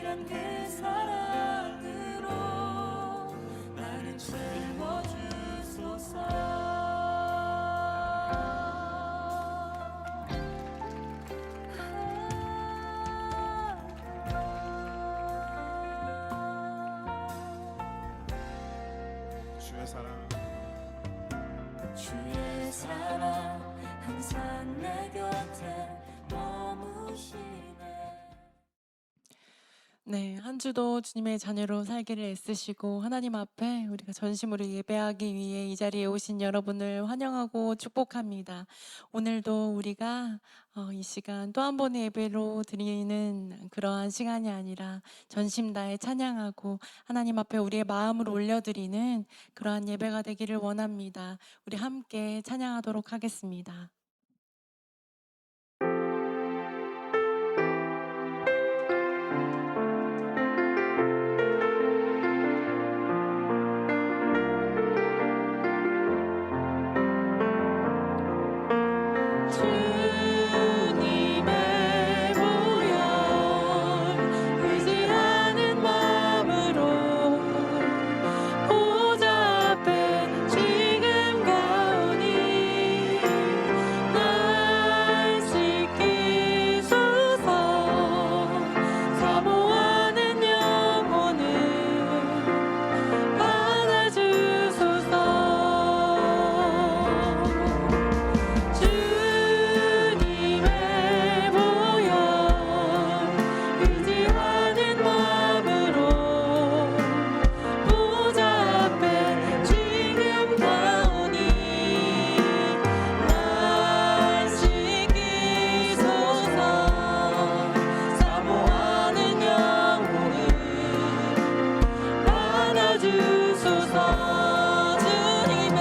거룩한 그 사랑으로 나를 채워주소서. 주의 사랑 항상 내 곁에 머무시네. 네, 한 주도 주님의 자녀로 살기를 애쓰시고 하나님 앞에 우리가 전심으로 예배하기 위해 이 자리에 오신 여러분을 환영하고 축복합니다. 오늘도 우리가 이 시간 또 한 번의 예배로 드리는 그러한 시간이 아니라 전심 다해 찬양하고 하나님 앞에 우리의 마음을 올려드리는 그러한 예배가 되기를 원합니다. 우리 함께 찬양하도록 하겠습니다. 주님의 보혈 의지하는 마음으로 보좌 앞에 지금 가오니 날 씻기소서. 사모하는 영혼을 받아주소서. 주님의 보혈 의지하는 마음으로 보좌 앞에 지금 가오니 날 씻기소서. 사모하는 영혼을 받아주소서. 주님의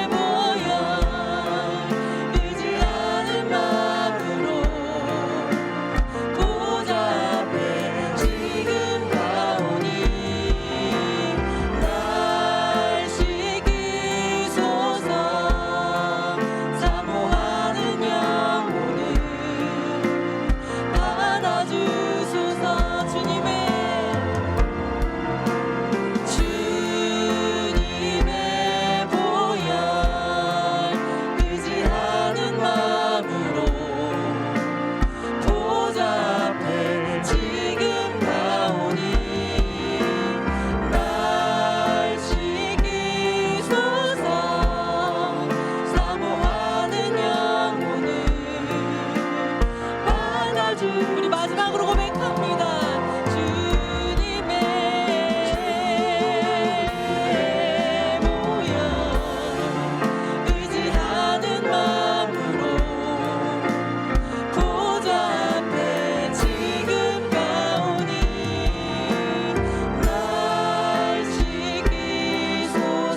보혈 의지하는 마음으로 보좌 앞에 지금 가오니 날 씻기소서. 사모하는 영혼을 받아주소서. 주님의 보혈 의지하는 마음으로 보좌 앞에 지금 가오니 날 씻기소서. 사모하는 영혼을 우리 마지막으로 고백합니다. 주님의 보혈 의지하는 마음으로 보좌 앞에 지금 가오니 날 씻기소서.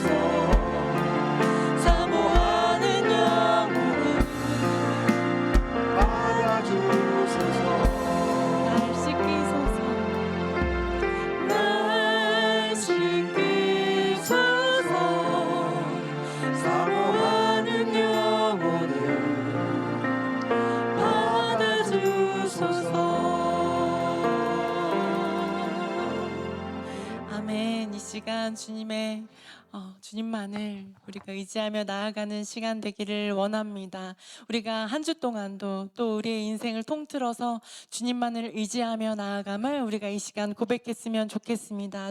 사모하는 영혼을 받아주소서. 날 씻기소서. 날 씻기소서. 사모하는 영혼을 받아주소서. 아멘. 이 시간 주님만을 우리가 의지하며 나아가는 시간 되기를 원합니다. 우리가 한 주 동안도 또 우리의 인생을 통틀어서 주님만을 의지하며 나아감을 우리가 이 시간 고백했으면 좋겠습니다.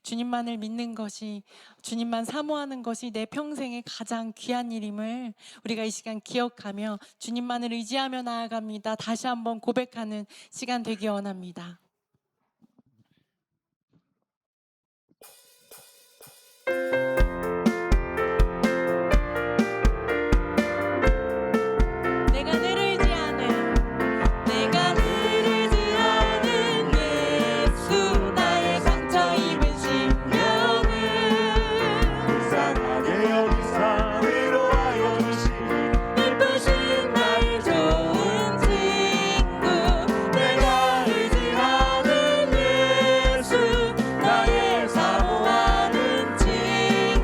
주님만을 믿는 것이, 주님만 사모하는 것이 내 평생의 가장 귀한 일임을 우리가 이 시간 기억하며 주님만을 의지하며 나아갑니다. 다시 한번 고백하는 시간 되기 원합니다. 내가 늘 의지하는 예수, 나의 상처 입은 심령을 불쌍하게 여기사 위로하여 주시니 기쁘신 나의 좋은 친구. 내가 의지하는 예수, 나의 사모하는 친구.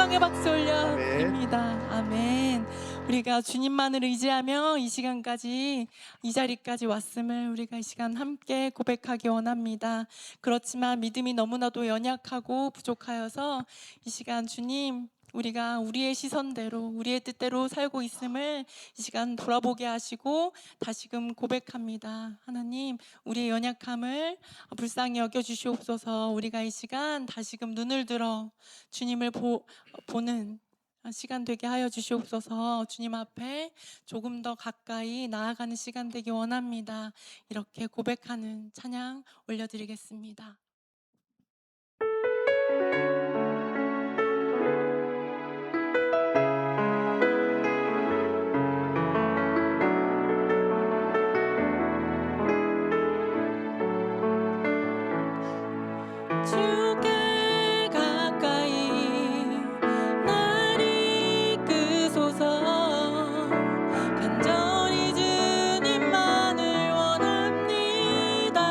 영광의 박수 올려 아멘. 드립니다. 아멘. 우리가 주님만을 의지하며 이 시간까지 이 자리까지 왔음을 우리가 이 시간 함께 고백하기 원합니다. 그렇지만 믿음이 너무나도 연약하고 부족하여서 이 시간 주님 우리가 우리의 시선대로 우리의 뜻대로 살고 있음을 이 시간 돌아보게 하시고 다시금 고백합니다. 하나님 우리의 연약함을 불쌍히 여겨주시옵소서. 우리가 이 시간 다시금 눈을 들어 주님을 보는 시간 되게 하여 주시옵소서. 주님 앞에 조금 더 가까이 나아가는 시간 되기 원합니다. 이렇게 고백하는 찬양 올려드리겠습니다. 주께 가까이 날 이끄소서. 간절히 주님만을 원합니다.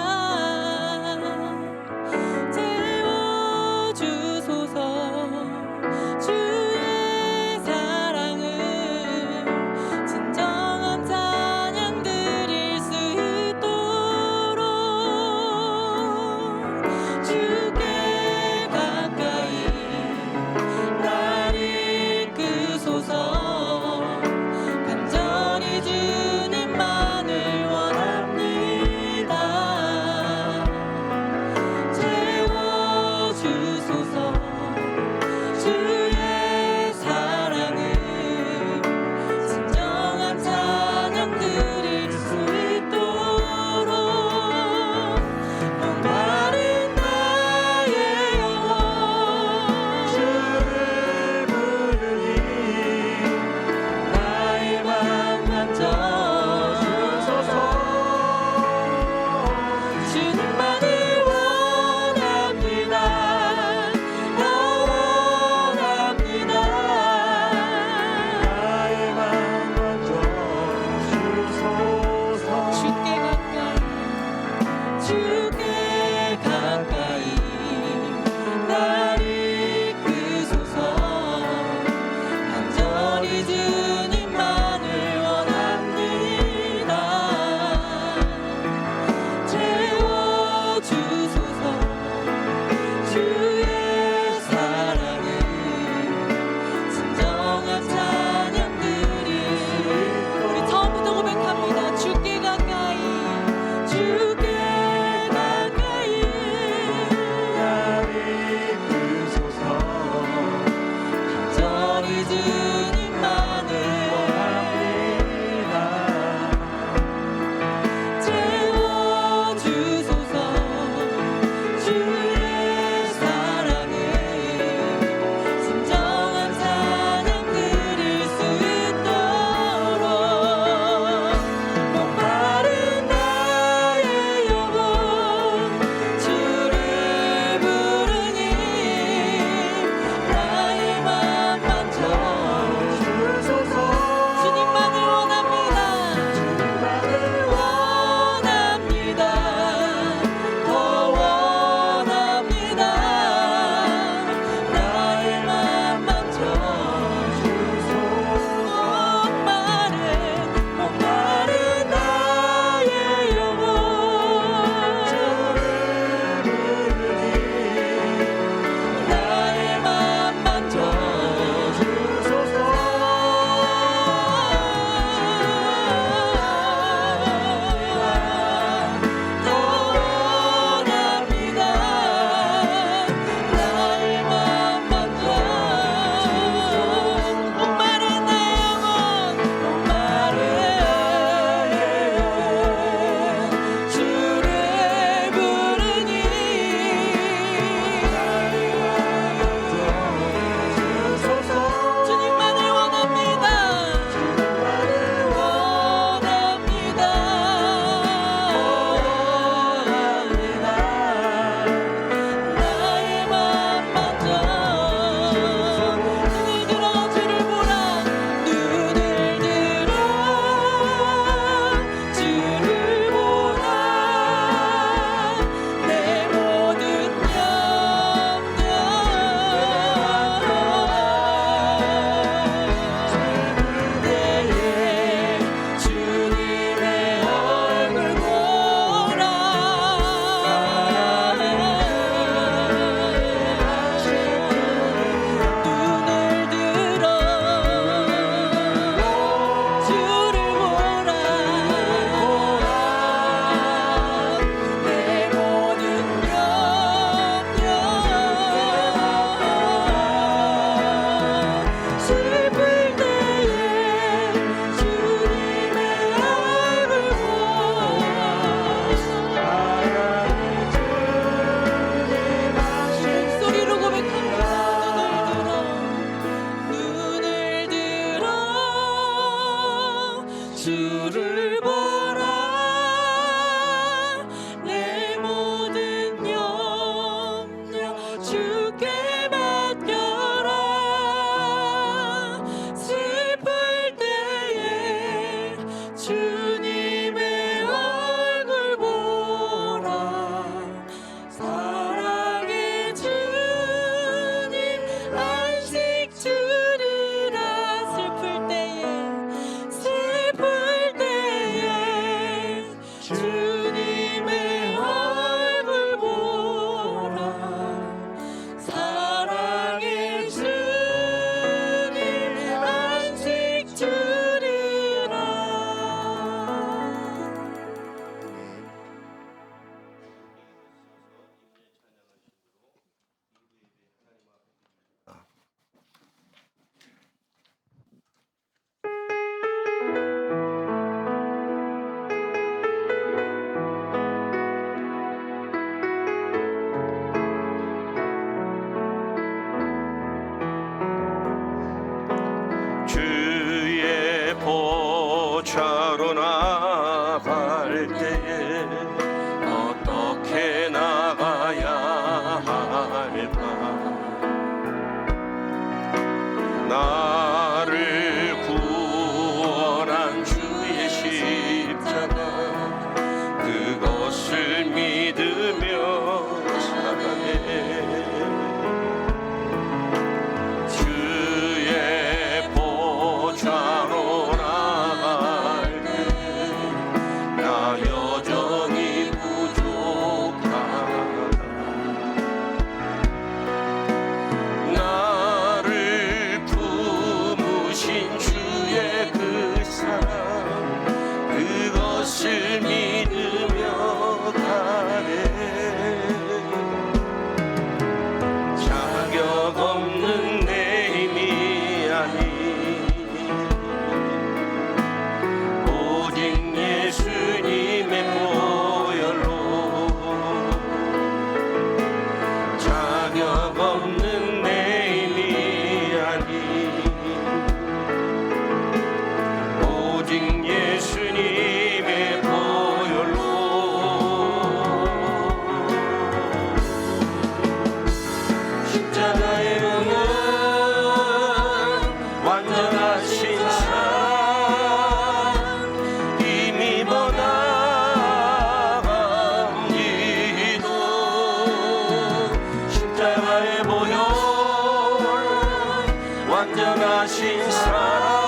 완전하신 사랑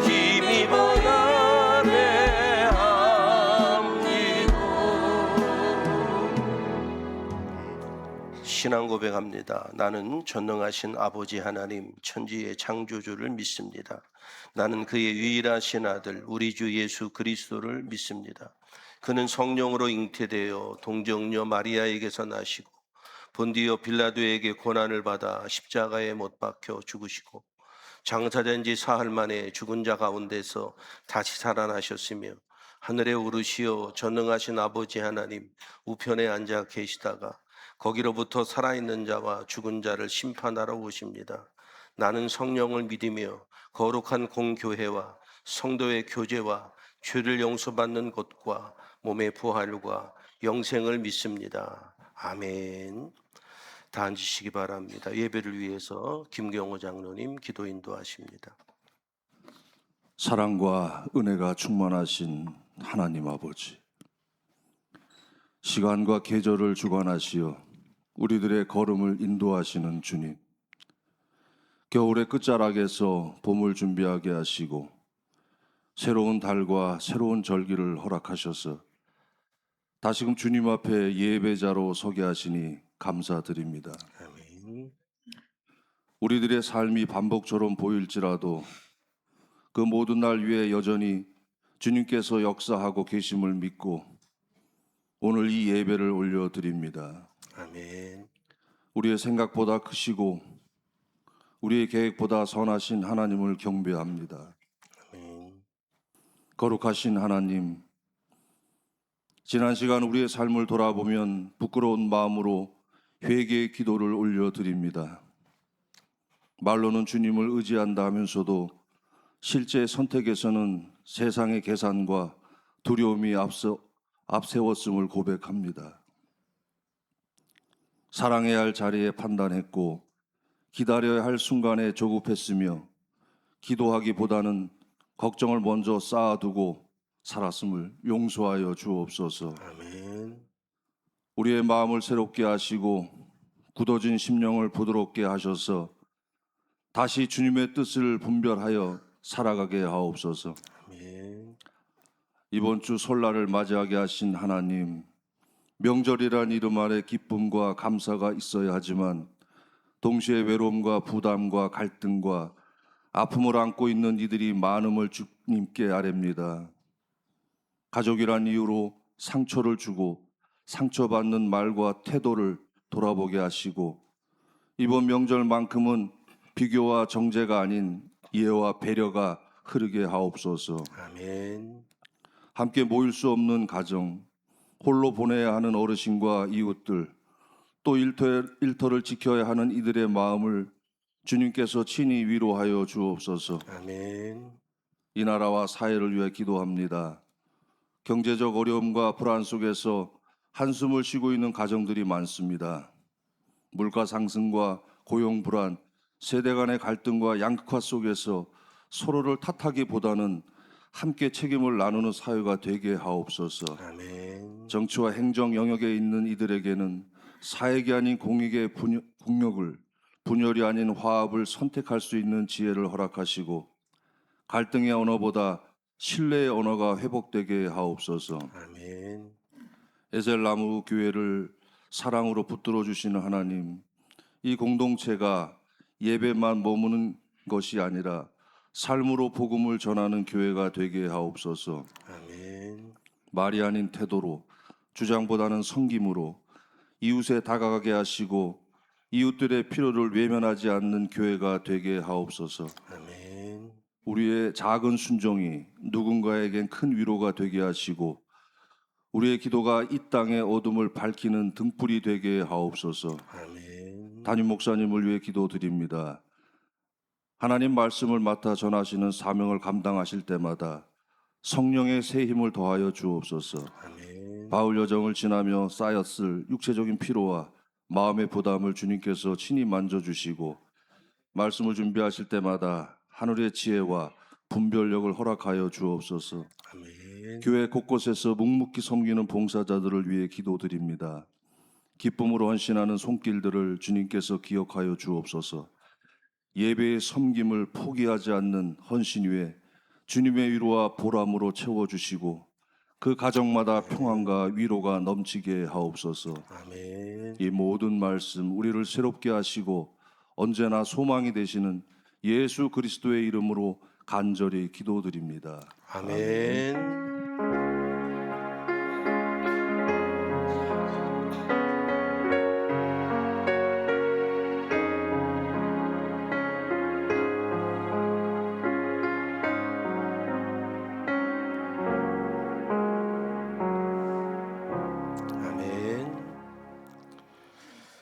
힘입어 신앙 고백합니다. 나는 전능하신 아버지 하나님 천지의 창조주를 믿습니다. 나는 그의 유일하신 아들 우리 주 예수 그리스도를 믿습니다. 그는 성령으로 잉태되어 동정녀 마리아에게서 나시고 본디오 빌라도에게 고난을 받아 십자가에 못 박혀 죽으시고 장사된 지 사흘 만에 죽은 자 가운데서 다시 살아나셨으며 하늘에 오르시어 전능하신 아버지 하나님 우편에 앉아 계시다가 거기로부터 살아있는 자와 죽은 자를 심판하러 오십니다. 나는 성령을 믿으며 거룩한 공교회와 성도의 교제와 죄를 용서받는 것과 몸의 부활과 영생을 믿습니다. 아멘. 다 앉으시기 바랍니다. 예배를 위해서 김경호 장로님 기도 인도하십니다. 사랑과 은혜가 충만하신 하나님 아버지, 시간과 계절을 주관하시어 우리들의 걸음을 인도하시는 주님, 겨울의 끝자락에서 봄을 준비하게 하시고 새로운 달과 새로운 절기를 허락하셔서 다시금 주님 앞에 예배자로 서게 하시니 감사드립니다. 아멘. 우리들의 삶이 반복처럼 보일지라도 그 모든 날 위에 여전히 주님께서 역사하고 계심을 믿고 오늘 이 예배를 올려드립니다. 아멘. 우리의 생각보다 크시고 우리의 계획보다 선하신 하나님을 경배합니다. 아멘. 거룩하신 하나님, 지난 시간 우리의 삶을 돌아보면 부끄러운 마음으로 회개의 기도를 올려드립니다. 말로는 주님을 의지한다 하면서도 실제 선택에서는 세상의 계산과 두려움이 앞세웠음을 고백합니다. 사랑해야 할 자리에 판단했고 기다려야 할 순간에 조급했으며 기도하기보다는 걱정을 먼저 쌓아두고 살았음을 용서하여 주옵소서. 아멘. 우리의 마음을 새롭게 하시고 굳어진 심령을 부드럽게 하셔서 다시 주님의 뜻을 분별하여 살아가게 하옵소서. 아멘. 이번 주 설날을 맞이하게 하신 하나님, 명절이란 이름 아래 기쁨과 감사가 있어야 하지만 동시에 외로움과 부담과 갈등과 아픔을 안고 있는 이들이 많음을 주님께 아뢰입니다. 가족이란 이유로 상처를 주고 상처받는 말과 태도를 돌아보게 하시고 이번 명절만큼은 비교와 정죄가 아닌 이해와 배려가 흐르게 하옵소서. 아멘. 함께 모일 수 없는 가정, 홀로 보내야 하는 어르신과 이웃들, 또 일터를 지켜야 하는 이들의 마음을 주님께서 친히 위로하여 주옵소서. 아멘. 이 나라와 사회를 위해 기도합니다. 경제적 어려움과 불안 속에서 한숨을 쉬고 있는 가정들이 많습니다. 물가 상승과 고용 불안, 세대 간의 갈등과 양극화 속에서 서로를 탓하기보다는 함께 책임을 나누는 사회가 되게 하옵소서. 아멘. 정치와 행정 영역에 있는 이들에게는 사익이 아닌 공익의 국력을, 분열이 아닌 화합을 선택할 수 있는 지혜를 허락하시고 갈등의 언어보다 신뢰의 언어가 회복되게 하옵소서. 아멘. 에셀나무 교회를 사랑으로 붙들어 주시는 하나님, 이 공동체가 예배만 머무는 것이 아니라 삶으로 복음을 전하는 교회가 되게 하옵소서. 아멘. 말이 아닌 태도로, 주장보다는 섬김으로 이웃에 다가가게 하시고 이웃들의 필요를 외면하지 않는 교회가 되게 하옵소서. 아멘. 우리의 작은 순종이 누군가에겐 큰 위로가 되게 하시고 우리의 기도가 이 땅의 어둠을 밝히는 등불이 되게 하옵소서. 아멘. 담임 목사님을 위해 기도드립니다. 하나님 말씀을 맡아 전하시는 사명을 감당하실 때마다 성령의 새 힘을 더하여 주옵소서. 아멘. 바울 여정을 지나며 쌓였을 육체적인 피로와 마음의 부담을 주님께서 친히 만져주시고 말씀을 준비하실 때마다 하늘의 지혜와 분별력을 허락하여 주옵소서. 아멘. 교회 곳곳에서 묵묵히 섬기는 봉사자들을 위해 기도드립니다. 기쁨으로 헌신하는 손길들을 주님께서 기억하여 주옵소서. 예배의 섬김을 포기하지 않는 헌신 위에 주님의 위로와 보람으로 채워주시고 그 가정마다 평안과 위로가 넘치게 하옵소서. 아멘. 이 모든 말씀 우리를 새롭게 하시고 언제나 소망이 되시는 예수 그리스도의 이름으로 간절히 기도드립니다. 아멘.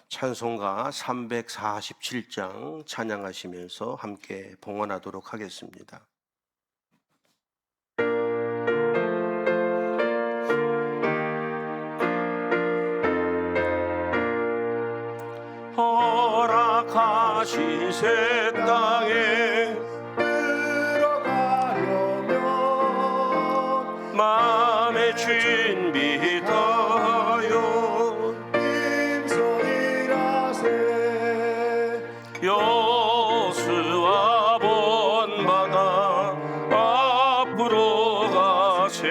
찬송가 347장 찬양하시면서 함께 봉헌하도록 하겠습니다. 허락하신 새 땅에 들어가려면 마음의 준비 다하여 임서일하세. 여수와 본바다 앞으로 가세.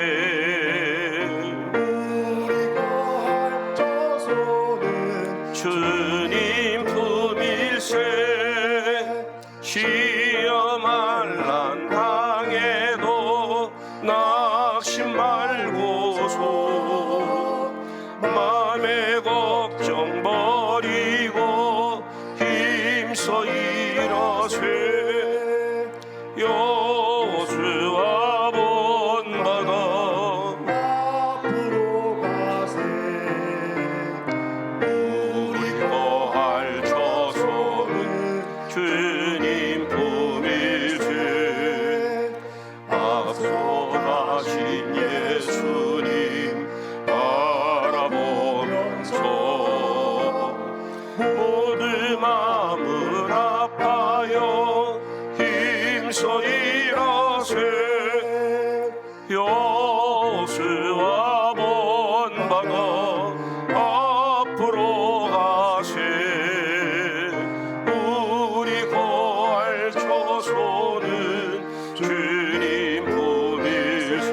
우리가 할 저소는 주님 품일세. 시험할 난 당해도 낙심 말고서 마음의 걱정 버리고 힘써 일하세. 여수와 본바다 앞으로 가세. 우리 거할 저소는 주님 품일세. 앞서 가신 예수님 바라보면서 모두 마음을 아파요 힘써 일하세. 여수와 본바다 앞으로 가세. 우리 거할 저소는 주님 품일세.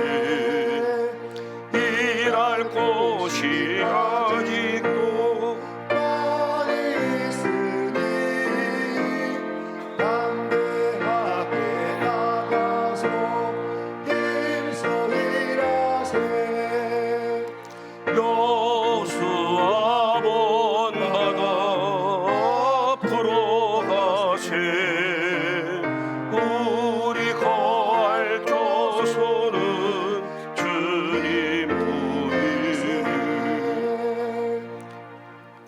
일할 곳이 아직도 많이 있으니 담대하게 나가서 힘써 일하세. 여수와 본바다 앞으로 가세. 우리 거할 저소는 주님 품이세.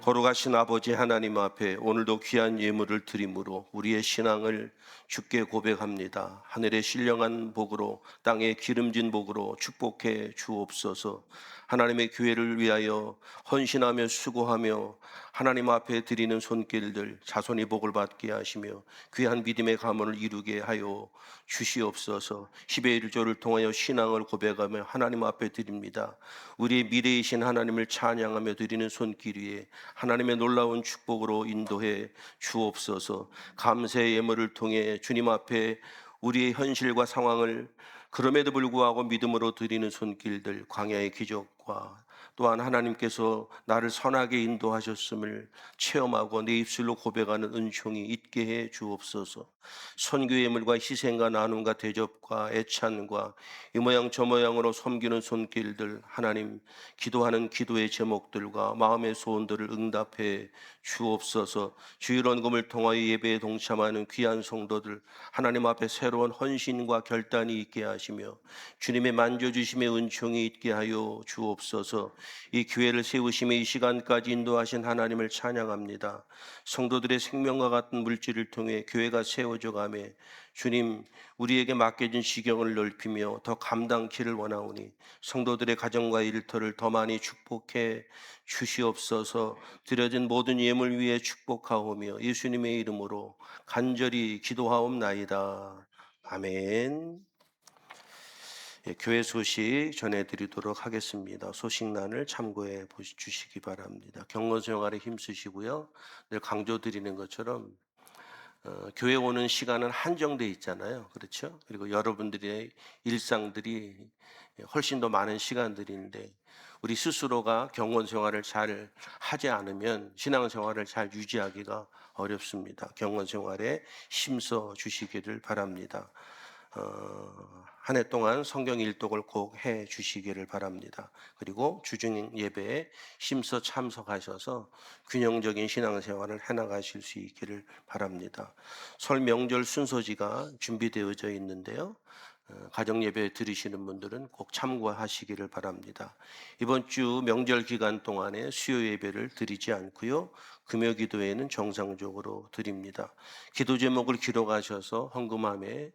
거룩하신 아버지 하나님 앞에 오늘도 귀한 예물을 드림으로 우리의 신앙을 주께 고백합니다. 하늘의 신령한 복으로 땅의 기름진 복으로 축복해 주옵소서. 하나님의 교회를 위하여 헌신하며 수고하며 하나님 앞에 드리는 손길들 자손이 복을 받게 하시며 귀한 믿음의 가문을 이루게 하여 주시옵소서. 10의 1조를 통하여 신앙을 고백하며 하나님 앞에 드립니다. 우리의 미래이신 하나님을 찬양하며 드리는 손길 위에 하나님의 놀라운 축복으로 인도해 주옵소서. 감사의 예물을 통해 주님 앞에 우리의 현실과 상황을 그럼에도 불구하고 믿음으로 드리는 손길들, 광야의 기적과 또한 하나님께서 나를 선하게 인도하셨음을 체험하고 내 입술로 고백하는 은총이 있게 해 주옵소서. 선교의 예물과 희생과 나눔과 대접과 애찬과 이 모양 저 모양으로 섬기는 손길들, 하나님 기도하는 기도의 제목들과 마음의 소원들을 응답해 주옵소서. 주일 원금을 통하여 예배에 동참하는 귀한 성도들 하나님 앞에 새로운 헌신과 결단이 있게 하시며 주님의 만져주심의 은총이 있게 하여 주옵소서. 이 교회를 세우심에 이 시간까지 인도하신 하나님을 찬양합니다. 성도들의 생명과 같은 물질을 통해 교회가 세워져 가매 주님 우리에게 맡겨진 시경을 넓히며 더 감당키를 원하오니 성도들의 가정과 일터를 더 많이 축복해 주시옵소서. 드려진 모든 예물 위에 축복하오며 예수님의 이름으로 간절히 기도하옵나이다. 아멘. 교회 소식 전해드리도록 하겠습니다. 소식란을 참고해 주시기 바랍니다. 경건 생활에 힘쓰시고요. 늘 강조드리는 것처럼 교회 오는 시간은 한정돼 있잖아요. 그렇죠? 그리고 여러분들의 일상들이 훨씬 더 많은 시간들인데 우리 스스로가 경건 생활을 잘 하지 않으면 신앙 생활을 잘 유지하기가 어렵습니다. 경건 생활에 힘써 주시기를 바랍니다. 한 해 동안 성경 일독을 꼭 해 주시기를 바랍니다. 그리고 주중 예배에 힘써 참석하셔서 균형적인 신앙생활을 해나가실 수 있기를 바랍니다. 설 명절 순서지가 준비되어져 있는데요. 가정 예배 들으시는 분들은 꼭 참고하시기를 바랍니다. 이번 주 명절 기간 동안에 수요 예배를 드리지 않고요. 금요 기도회는 정상적으로 드립니다. 기도 제목을 기록하셔서 헌금함에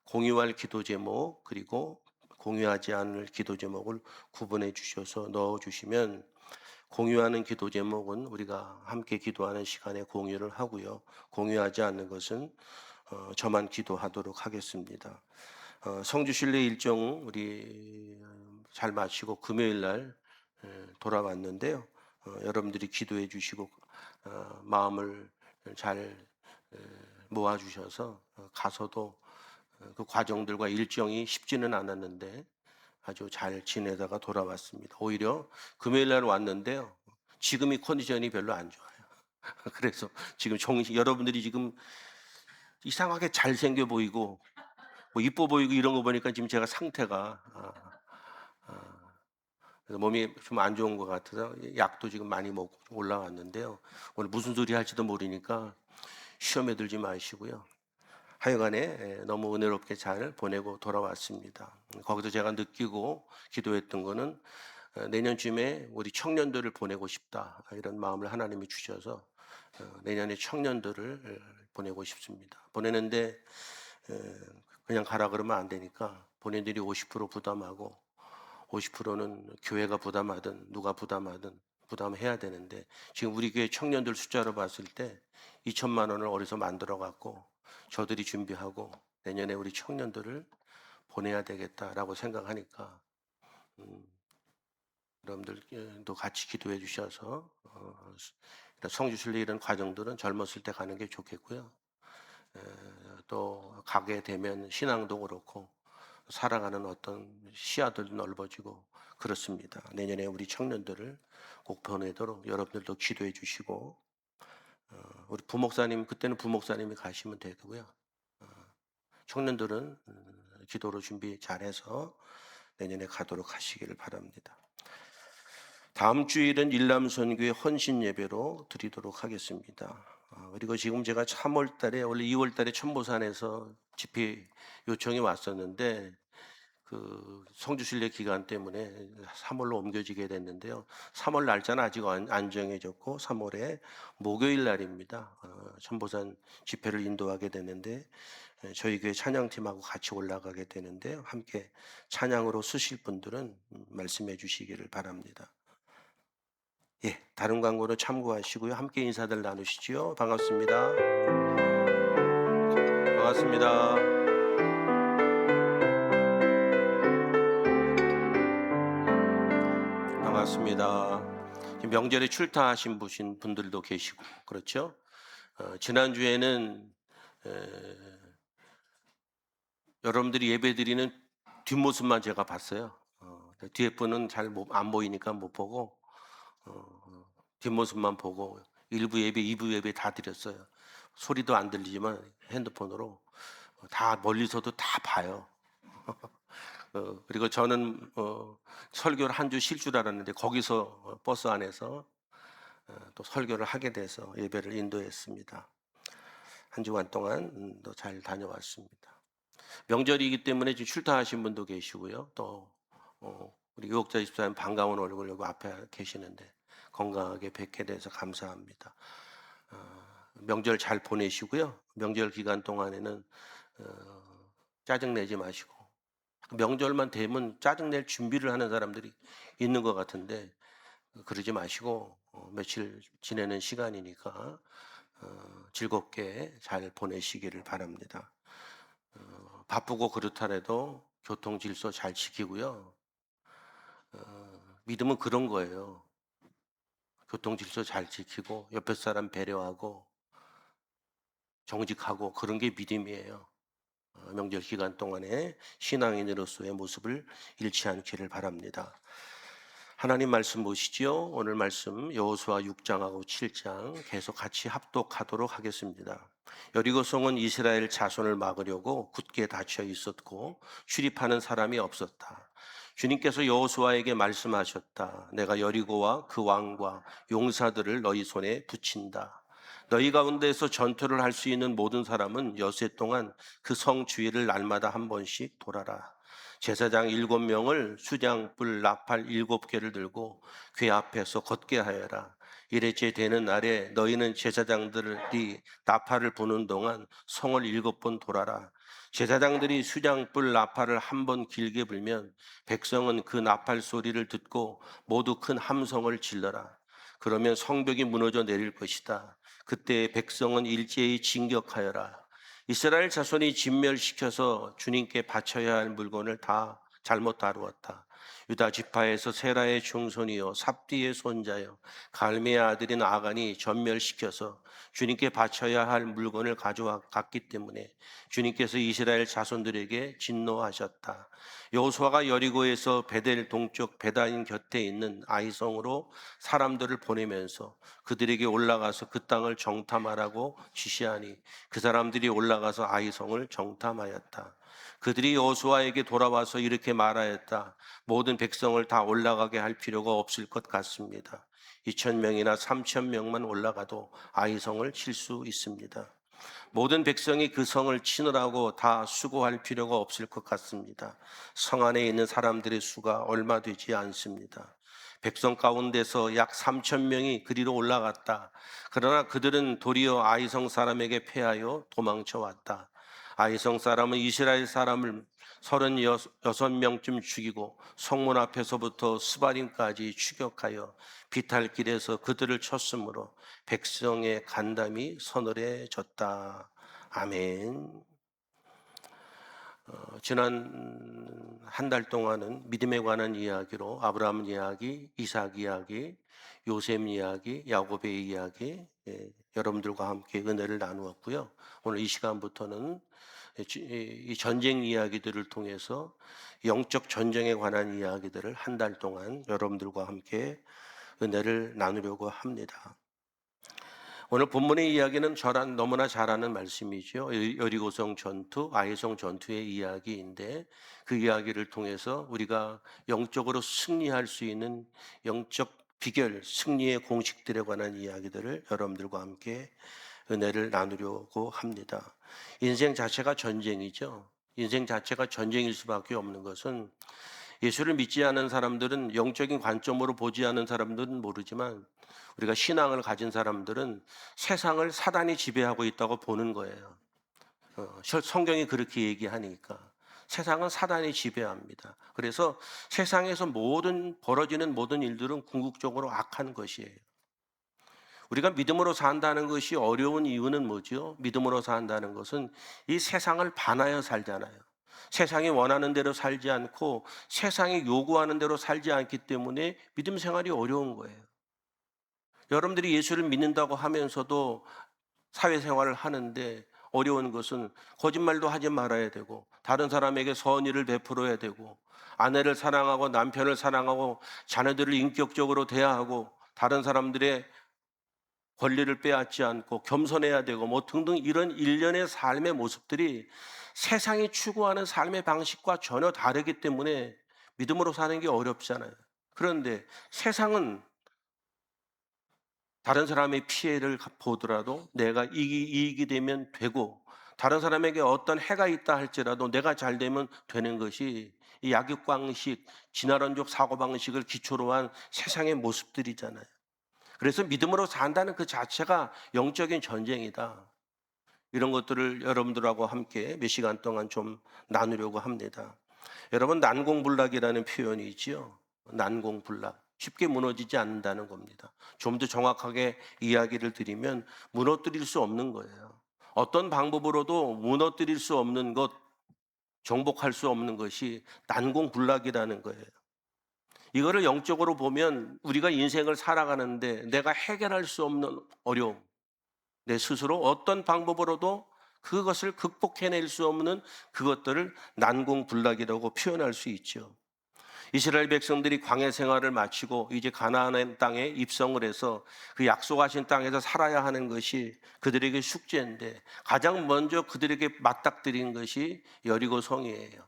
공유할 기도 제목 그리고 공유하지 않을 기도 제목을 구분해 주셔서 넣어 주시면 공유하는 기도 제목은 우리가 함께 기도하는 시간에 공유를 하고요. 공유하지 않는 것은 저만 기도하도록 하겠습니다. 성주 실내 일정 우리 잘 마치고 금요일 날 돌아왔는데요. 여러분들이 기도해 주시고 마음을 잘 모아 주셔서 가서도 그 과정들과 일정이 쉽지는 않았는데 아주 잘 지내다가 돌아왔습니다. 오히려 금요일 날 왔는데요. 지금이 컨디션이 별로 안 좋아요. 그래서 지금 여러분들이 지금 이상하게 잘생겨 보이고 뭐 이뻐 보이고 이런 거 보니까 지금 제가 상태가 그래서 몸이 좀 안 좋은 것 같아서 약도 지금 많이 먹고 좀 올라왔는데요. 오늘 무슨 소리 할지도 모르니까 시험에 들지 마시고요. 하여간에 너무 은혜롭게 잘 보내고 돌아왔습니다. 거기서 제가 느끼고 기도했던 거는 내년쯤에 우리 청년들을 보내고 싶다 이런 마음을 하나님이 주셔서 내년에 청년들을 보내고 싶습니다. 보내는데 그냥 가라 그러면 안 되니까 본인들이 50% 부담하고 50%는 교회가 부담하든 누가 부담하든 부담해야 되는데 지금 우리 교회 청년들 숫자로 봤을 때 2천만 원을 어디서 만들어 갖고 저들이 준비하고 내년에 우리 청년들을 보내야 되겠다라고 생각하니까 여러분들도 같이 기도해 주셔서 성주실내 이런 과정들은 젊었을 때 가는 게 좋겠고요. 또 가게 되면 신앙도 그렇고 살아가는 어떤 시야들도 넓어지고 그렇습니다. 내년에 우리 청년들을 꼭 보내도록 여러분들도 기도해 주시고 우리 부목사님 그때는 부목사님이 가시면 되고요. 청년들은 기도로 준비 잘해서 내년에 가도록 하시기를 바랍니다. 다음 주일은 일남선교회 헌신 예배로 드리도록 하겠습니다. 그리고 지금 제가 3월 달에 원래 2월 달에 천보산에서 집회 요청이 왔었는데 그 성주순례 기간 때문에 3월로 옮겨지게 됐는데요. 3월 날짜는 아직 안 정해졌고 3월에 목요일 날입니다. 천보산 집회를 인도하게 되는데 저희 교회 찬양팀하고 같이 올라가게 되는데요. 함께 찬양으로 쓰실 분들은 말씀해 주시기를 바랍니다. 예, 다른 광고로 참고하시고요. 함께 인사들 나누시지요. 반갑습니다. 반갑습니다. 반갑습니다. 지금 명절에 출타하신 분들도 계시고 그렇죠? 지난주에는 여러분들이 예배드리는 뒷모습만 제가 봤어요. 뒤에 분은 잘 안 보이니까 못 보고 뒷모습만 보고 1부 예배, 2부 예배 다 드렸어요. 소리도 안 들리지만 핸드폰으로 다 멀리서도 다 봐요. 그리고 저는 설교를 한 주 쉴 줄 알았는데 거기서 버스 안에서 또 설교를 하게 돼서 예배를 인도했습니다. 한 주간 동안 또 잘 다녀왔습니다. 명절이기 때문에 지금 출타하신 분도 계시고요. 또 우리 유혹자 집사님 반가운 얼굴 여기 앞에 계시는데 건강하게 뵙게 돼서 감사합니다. 명절 잘 보내시고요. 명절 기간 동안에는 짜증 내지 마시고 명절만 되면 짜증 낼 준비를 하는 사람들이 있는 것 같은데 그러지 마시고 며칠 지내는 시간이니까 즐겁게 잘 보내시기를 바랍니다. 바쁘고 그렇더라도 교통 질서 잘 지키고요. 믿음은 그런 거예요. 교통 질서 잘 지키고 옆에 사람 배려하고 정직하고 그런 게 믿음이에요. 명절 기간 동안에 신앙인으로서의 모습을 잃지 않기를 바랍니다. 하나님 말씀 보시죠. 오늘 말씀 여호수아 6장하고 7장 계속 같이 합독하도록 하겠습니다. 여리고성은 이스라엘 자손을 막으려고 굳게 닫혀 있었고 출입하는 사람이 없었다. 주님께서 여호수아에게 말씀하셨다. 내가 여리고와 그 왕과 용사들을 너희 손에 붙인다. 너희 가운데서 전투를 할 수 있는 모든 사람은 여세 동안 그 성 주위를 날마다 한 번씩 돌아라. 제사장 7명을 수장불 나팔 7개를 들고 궤 앞에서 걷게 하여라. 이래째 되는 날에 너희는 제사장들이 나팔을 부는 동안 성을 7번 돌아라. 제사장들이 수장불 나팔을 한 번 길게 불면 백성은 그 나팔 소리를 듣고 모두 큰 함성을 질러라. 그러면 성벽이 무너져 내릴 것이다. 그때 백성은 일제히 진격하여라. 이스라엘 자손이 진멸시켜서 주님께 바쳐야 할 물건을 다 잘못 다루었다. 유다 지파에서 세라의 중손이요 삽디의 손자요 갈미의 아들인 아간이 전멸시켜서 주님께 바쳐야 할 물건을 가져갔기 때문에 주님께서 이스라엘 자손들에게 진노하셨다. 여호수아가 여리고에서 베델 동쪽 베다인 곁에 있는 아이성으로 사람들을 보내면서 그들에게 올라가서 그 땅을 정탐하라고 지시하니 그 사람들이 올라가서 아이성을 정탐하였다. 그들이 여호수아에게 돌아와서 이렇게 말하였다. 모든 백성을 다 올라가게 할 필요가 없을 것 같습니다. 2,000명이나 3,000명만 올라가도 아이성을 칠 수 있습니다. 모든 백성이 그 성을 치느라고 다 수고할 필요가 없을 것 같습니다. 성 안에 있는 사람들의 수가 얼마 되지 않습니다. 백성 가운데서 약 3,000명이 그리로 올라갔다. 그러나 그들은 도리어 아이성 사람에게 패하여 도망쳐 왔다. 아이성 사람은 이스라엘 사람을 36명쯤 죽이고 성문 앞에서부터 스바림까지 추격하여 비탈길에서 그들을 쳤으므로 백성의 간담이 서늘해졌다. 아멘. 지난 한 달 동안은 믿음에 관한 이야기로 아브라함 이야기, 이삭 이야기, 요셉 이야기, 야곱의 이야기, 여러분들과 함께 은혜를 나누었고요. 오늘 이 시간부터는 이 전쟁 이야기들을 통해서 영적 전쟁에 관한 이야기들을 한 달 동안 여러분들과 함께 은혜를 나누려고 합니다. 오늘 본문의 이야기는 저랑 너무나 잘 아는 말씀이죠. 여리고성 전투, 아이성 전투의 이야기인데 그 이야기를 통해서 우리가 영적으로 승리할 수 있는 영적 비결, 승리의 공식들에 관한 이야기들을 여러분들과 함께 은혜를 나누려고 합니다. 인생 자체가 전쟁이죠. 인생 자체가 전쟁일 수밖에 없는 것은 예수를 믿지 않은 사람들은 영적인 관점으로 보지 않은 사람들은 모르지만 우리가 신앙을 가진 사람들은 세상을 사단이 지배하고 있다고 보는 거예요. 성경이 그렇게 얘기하니까 세상은 사단이 지배합니다. 그래서 세상에서 벌어지는 모든 일들은 궁극적으로 악한 것이에요. 우리가 믿음으로 산다는 것이 어려운 이유는 뭐죠? 믿음으로 산다는 것은 이 세상을 반하여 살잖아요. 세상이 원하는 대로 살지 않고 세상이 요구하는 대로 살지 않기 때문에 믿음 생활이 어려운 거예요. 여러분들이 예수를 믿는다고 하면서도 사회생활을 하는데 어려운 것은 거짓말도 하지 말아야 되고 다른 사람에게 선의를 베풀어야 되고 아내를 사랑하고 남편을 사랑하고 자녀들을 인격적으로 대하고 다른 사람들의 권리를 빼앗지 않고 겸손해야 되고 뭐 등등 이런 일련의 삶의 모습들이 세상이 추구하는 삶의 방식과 전혀 다르기 때문에 믿음으로 사는 게 어렵잖아요. 그런데 세상은 다른 사람의 피해를 보더라도 내가 이익이 되면 되고 다른 사람에게 어떤 해가 있다 할지라도 내가 잘 되면 되는 것이 이 약육방식, 진화론적 사고방식을 기초로 한 세상의 모습들이잖아요. 그래서 믿음으로 산다는 그 자체가 영적인 전쟁이다. 이런 것들을 여러분들하고 함께 몇 시간 동안 좀 나누려고 합니다. 여러분, 난공불락이라는 표현이 있지요. 난공불락. 쉽게 무너지지 않는다는 겁니다. 좀 더 정확하게 이야기를 드리면 무너뜨릴 수 없는 거예요. 어떤 방법으로도 무너뜨릴 수 없는 것, 정복할 수 없는 것이 난공불락이라는 거예요. 이거를 영적으로 보면 우리가 인생을 살아가는데 내가 해결할 수 없는 어려움, 내 스스로 어떤 방법으로도 그것을 극복해낼 수 없는 그것들을 난공불락이라고 표현할 수 있죠. 이스라엘 백성들이 광야 생활을 마치고 이제 가나안 땅에 입성을 해서 그 약속하신 땅에서 살아야 하는 것이 그들에게 숙제인데, 가장 먼저 그들에게 맞닥뜨린 것이 여리고 성이에요.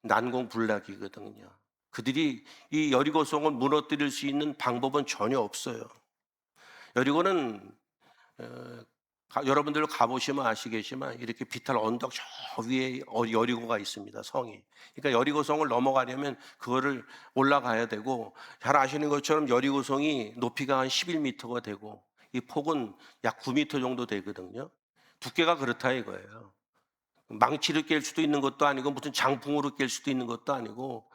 난공불락이거든요. 그들이 이 여리고 성을 무너뜨릴 수 있는 방법은 전혀 없어요. 여리고는 여러분들 가보시면 아시겠지만 이렇게 비탈 언덕 저 위에 여리고가 있습니다. 성이. 그러니까 여리고 성을 넘어가려면 그거를 올라가야 되고, 잘 아시는 것처럼 여리고 성이 높이가 한 11m가 되고 이 폭은 약 9m 정도 되거든요. 두께가 그렇다 이거예요. 망치를 깰 수도 있는 것도 아니고 무슨 장풍으로 깰 수도 있는 것도 아니고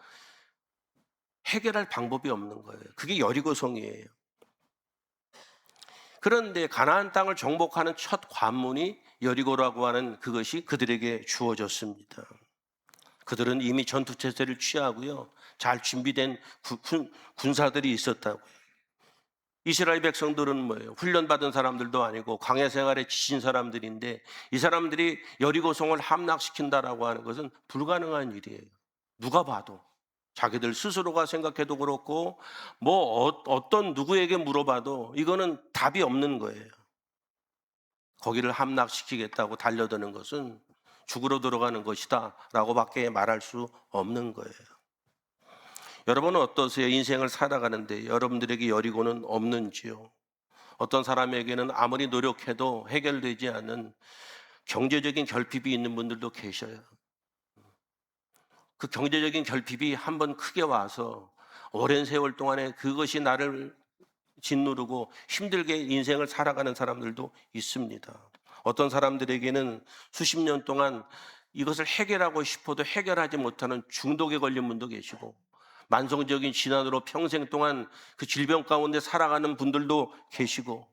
해결할 방법이 없는 거예요. 그게 여리고 성이에요. 그런데 가나안 땅을 정복하는 첫 관문이 여리고라고 하는 그것이 그들에게 주어졌습니다. 그들은 이미 전투체제를 취하고요, 잘 준비된 군사들이 있었다고요. 이스라엘 백성들은 뭐예요? 훈련받은 사람들도 아니고 광야 생활에 지친 사람들인데, 이 사람들이 여리고성을 함락시킨다라고 하는 것은 불가능한 일이에요. 누가 봐도, 자기들 스스로가 생각해도 그렇고 어떤 누구에게 물어봐도 이거는 답이 없는 거예요. 거기를 함락시키겠다고 달려드는 것은 죽으러 들어가는 것이다 라고 밖에 말할 수 없는 거예요. 여러분은 어떠세요? 인생을 살아가는데 여러분들에게 여리고는 없는지요? 어떤 사람에게는 아무리 노력해도 해결되지 않는 경제적인 결핍이 있는 분들도 계셔요. 그 경제적인 결핍이 한번 크게 와서 오랜 세월 동안에 그것이 나를 짓누르고 힘들게 인생을 살아가는 사람들도 있습니다. 어떤 사람들에게는 수십 년 동안 이것을 해결하고 싶어도 해결하지 못하는 중독에 걸린 분도 계시고, 만성적인 질환으로 평생 동안 그 질병 가운데 살아가는 분들도 계시고,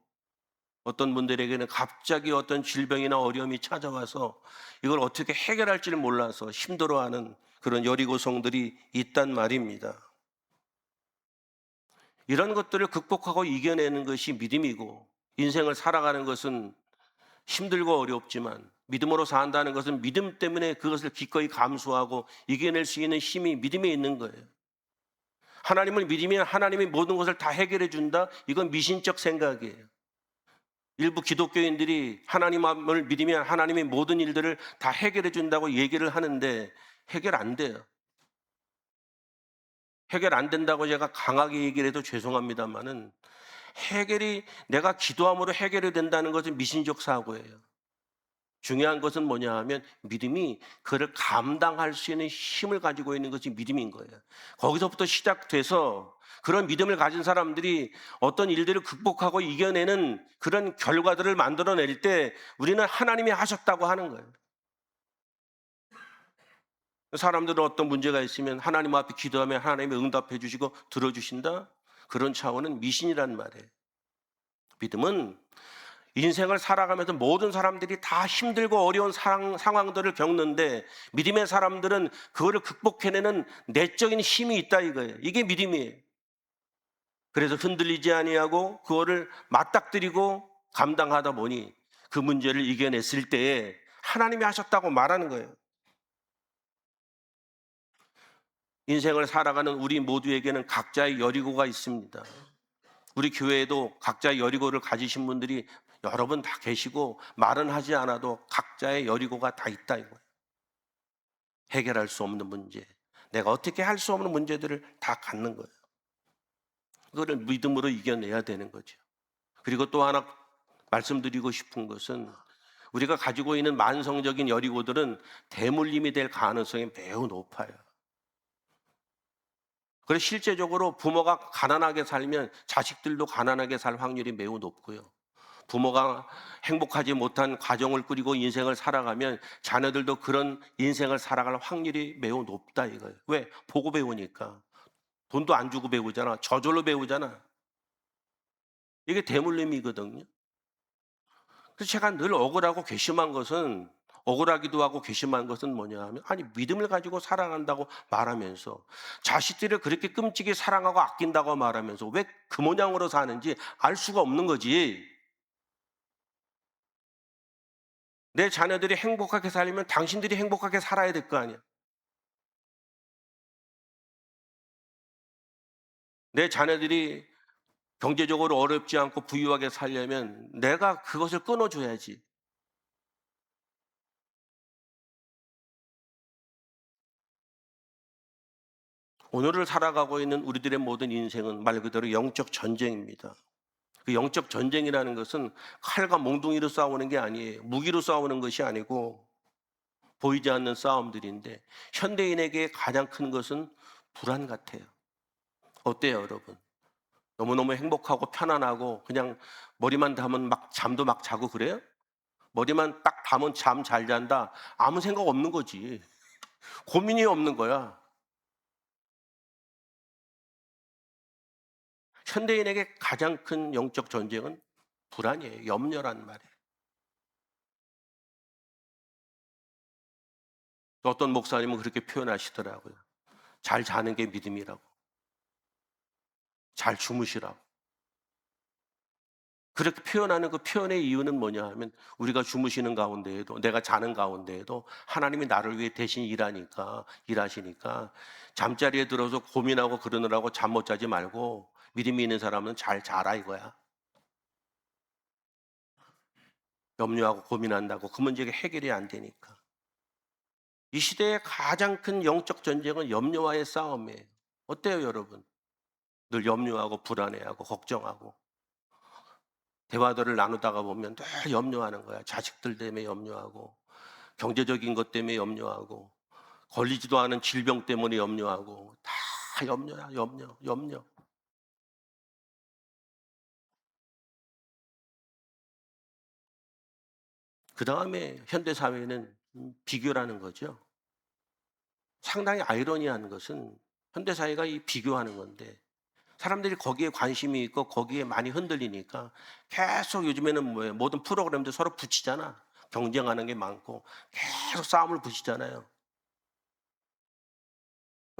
어떤 분들에게는 갑자기 어떤 질병이나 어려움이 찾아와서 이걸 어떻게 해결할지를 몰라서 힘들어하는 그런 여리고성들이 있단 말입니다. 이런 것들을 극복하고 이겨내는 것이 믿음이고, 인생을 살아가는 것은 힘들고 어렵지만 믿음으로 산다는 것은 믿음 때문에 그것을 기꺼이 감수하고 이겨낼 수 있는 힘이 믿음에 있는 거예요. 하나님을 믿으면 하나님이 모든 것을 다 해결해 준다? 이건 미신적 생각이에요. 일부 기독교인들이 하나님을 믿으면 하나님이 모든 일들을 다 해결해 준다고 얘기를 하는데 해결 안 돼요. 해결 안 된다고 제가 강하게 얘기를 해도 죄송합니다만은, 해결이 내가 기도함으로 해결이 된다는 것은 미신적 사고예요. 중요한 것은 뭐냐 하면 믿음이 그를 감당할 수 있는 힘을 가지고 있는 것이 믿음인 거예요. 거기서부터 시작돼서 그런 믿음을 가진 사람들이 어떤 일들을 극복하고 이겨내는 그런 결과들을 만들어낼 때 우리는 하나님이 하셨다고 하는 거예요. 사람들은 어떤 문제가 있으면 하나님 앞에 기도하면 하나님이 응답해 주시고 들어주신다? 그런 차원은 미신이란 말이에요. 믿음은 인생을 살아가면서 모든 사람들이 다 힘들고 어려운 상황들을 겪는데 믿음의 사람들은 그거를 극복해내는 내적인 힘이 있다 이거예요. 이게 믿음이에요. 그래서 흔들리지 아니하고 그거를 맞닥뜨리고 감당하다 보니 그 문제를 이겨냈을 때에 하나님이 하셨다고 말하는 거예요. 인생을 살아가는 우리 모두에게는 각자의 여리고가 있습니다. 우리 교회에도 각자의 여리고를 가지신 분들이 여러 분 다 계시고, 말은 하지 않아도 각자의 여리고가 다 있다 이거예요. 해결할 수 없는 문제, 내가 어떻게 할 수 없는 문제들을 다 갖는 거예요. 그거를 믿음으로 이겨내야 되는 거죠. 그리고 또 하나 말씀드리고 싶은 것은, 우리가 가지고 있는 만성적인 여리고들은 대물림이 될 가능성이 매우 높아요. 그래서 실제적으로 부모가 가난하게 살면 자식들도 가난하게 살 확률이 매우 높고요. 부모가 행복하지 못한 가정을 꾸리고 인생을 살아가면 자녀들도 그런 인생을 살아갈 확률이 매우 높다 이거예요. 왜? 보고 배우니까. 돈도 안 주고 배우잖아. 저절로 배우잖아. 이게 대물림이거든요. 그래서 제가 늘 억울하고 괘씸한 것은, 억울하기도 하고 괘씸한 것은 뭐냐 하면, 아니 믿음을 가지고 사랑한다고 말하면서 자식들을 그렇게 끔찍이 사랑하고 아낀다고 말하면서 왜 그 모양으로 사는지 알 수가 없는 거지. 내 자녀들이 행복하게 살려면 당신들이 행복하게 살아야 될 거 아니야. 내 자녀들이 경제적으로 어렵지 않고 부유하게 살려면 내가 그것을 끊어줘야지. 오늘을 살아가고 있는 우리들의 모든 인생은 말 그대로 영적 전쟁입니다. 그 영적 전쟁이라는 것은 칼과 몽둥이로 싸우는 게 아니에요. 무기로 싸우는 것이 아니고 보이지 않는 싸움들인데 현대인에게 가장 큰 것은 불안 같아요. 어때요, 여러분? 너무너무 행복하고 편안하고 그냥 머리만 담으면 막 잠도 막 자고 그래요? 머리만 딱 담으면 잠 잘 잔다. 아무 생각 없는 거지. 고민이 없는 거야. 현대인에게 가장 큰 영적 전쟁은 불안이에요. 염려란 말이에요. 어떤 목사님은 그렇게 표현하시더라고요. 잘 자는 게 믿음이라고. 잘 주무시라고. 그렇게 표현하는 그 표현의 이유는 뭐냐 하면 우리가 주무시는 가운데에도 내가 자는 가운데에도 하나님이 나를 위해 대신 일하시니까 잠자리에 들어서 고민하고 그러느라고 잠 못 자지 말고 믿음이 있는 사람은 잘 자라 이거야. 염려하고 고민한다고 그 문제가 해결이 안 되니까. 이 시대의 가장 큰 영적 전쟁은 염려와의 싸움이에요. 어때요, 여러분? 늘 염려하고 불안해하고 걱정하고 대화들을 나누다가 보면 늘 염려하는 거야. 자식들 때문에 염려하고 경제적인 것 때문에 염려하고 걸리지도 않은 질병 때문에 염려하고 다 염려야, 염려. 그 다음에 현대 사회는 비교라는 거죠. 상당히 아이러니한 것은 현대 사회가 이 비교하는 건데 사람들이 거기에 관심이 있고 거기에 많이 흔들리니까 계속 요즘에는 뭐예요? 모든 프로그램들 서로 붙이잖아. 경쟁하는 게 많고 계속 싸움을 붙이잖아요.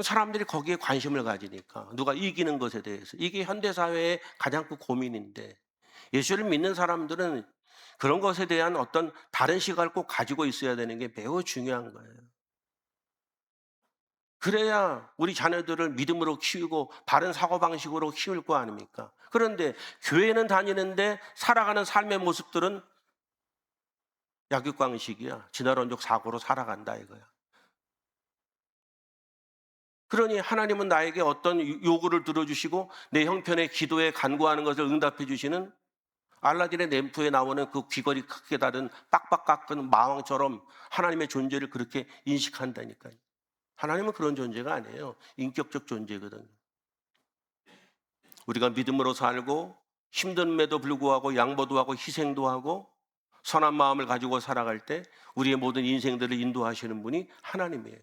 사람들이 거기에 관심을 가지니까 누가 이기는 것에 대해서 이게 현대 사회의 가장 큰 고민인데 예수를 믿는 사람들은 그런 것에 대한 어떤 다른 시각을 꼭 가지고 있어야 되는 게 매우 중요한 거예요. 그래야 우리 자녀들을 믿음으로 키우고 바른 사고방식으로 키울 거 아닙니까? 그런데 교회는 다니는데 살아가는 삶의 모습들은 약육강식이야. 진화론적 사고로 살아간다 이거야. 그러니 하나님은 나에게 어떤 요구를 들어주시고 내 형편의 기도에 간구하는 것을 응답해 주시는 알라딘의 램프에 나오는 그 귀걸이 크게 다른 빡빡 깎은 마왕처럼 하나님의 존재를 그렇게 인식한다니까요. 하나님은 그런 존재가 아니에요. 인격적 존재거든요. 우리가 믿음으로 살고 힘듦에도 불구하고 양보도 하고 희생도 하고 선한 마음을 가지고 살아갈 때 우리의 모든 인생들을 인도하시는 분이 하나님이에요.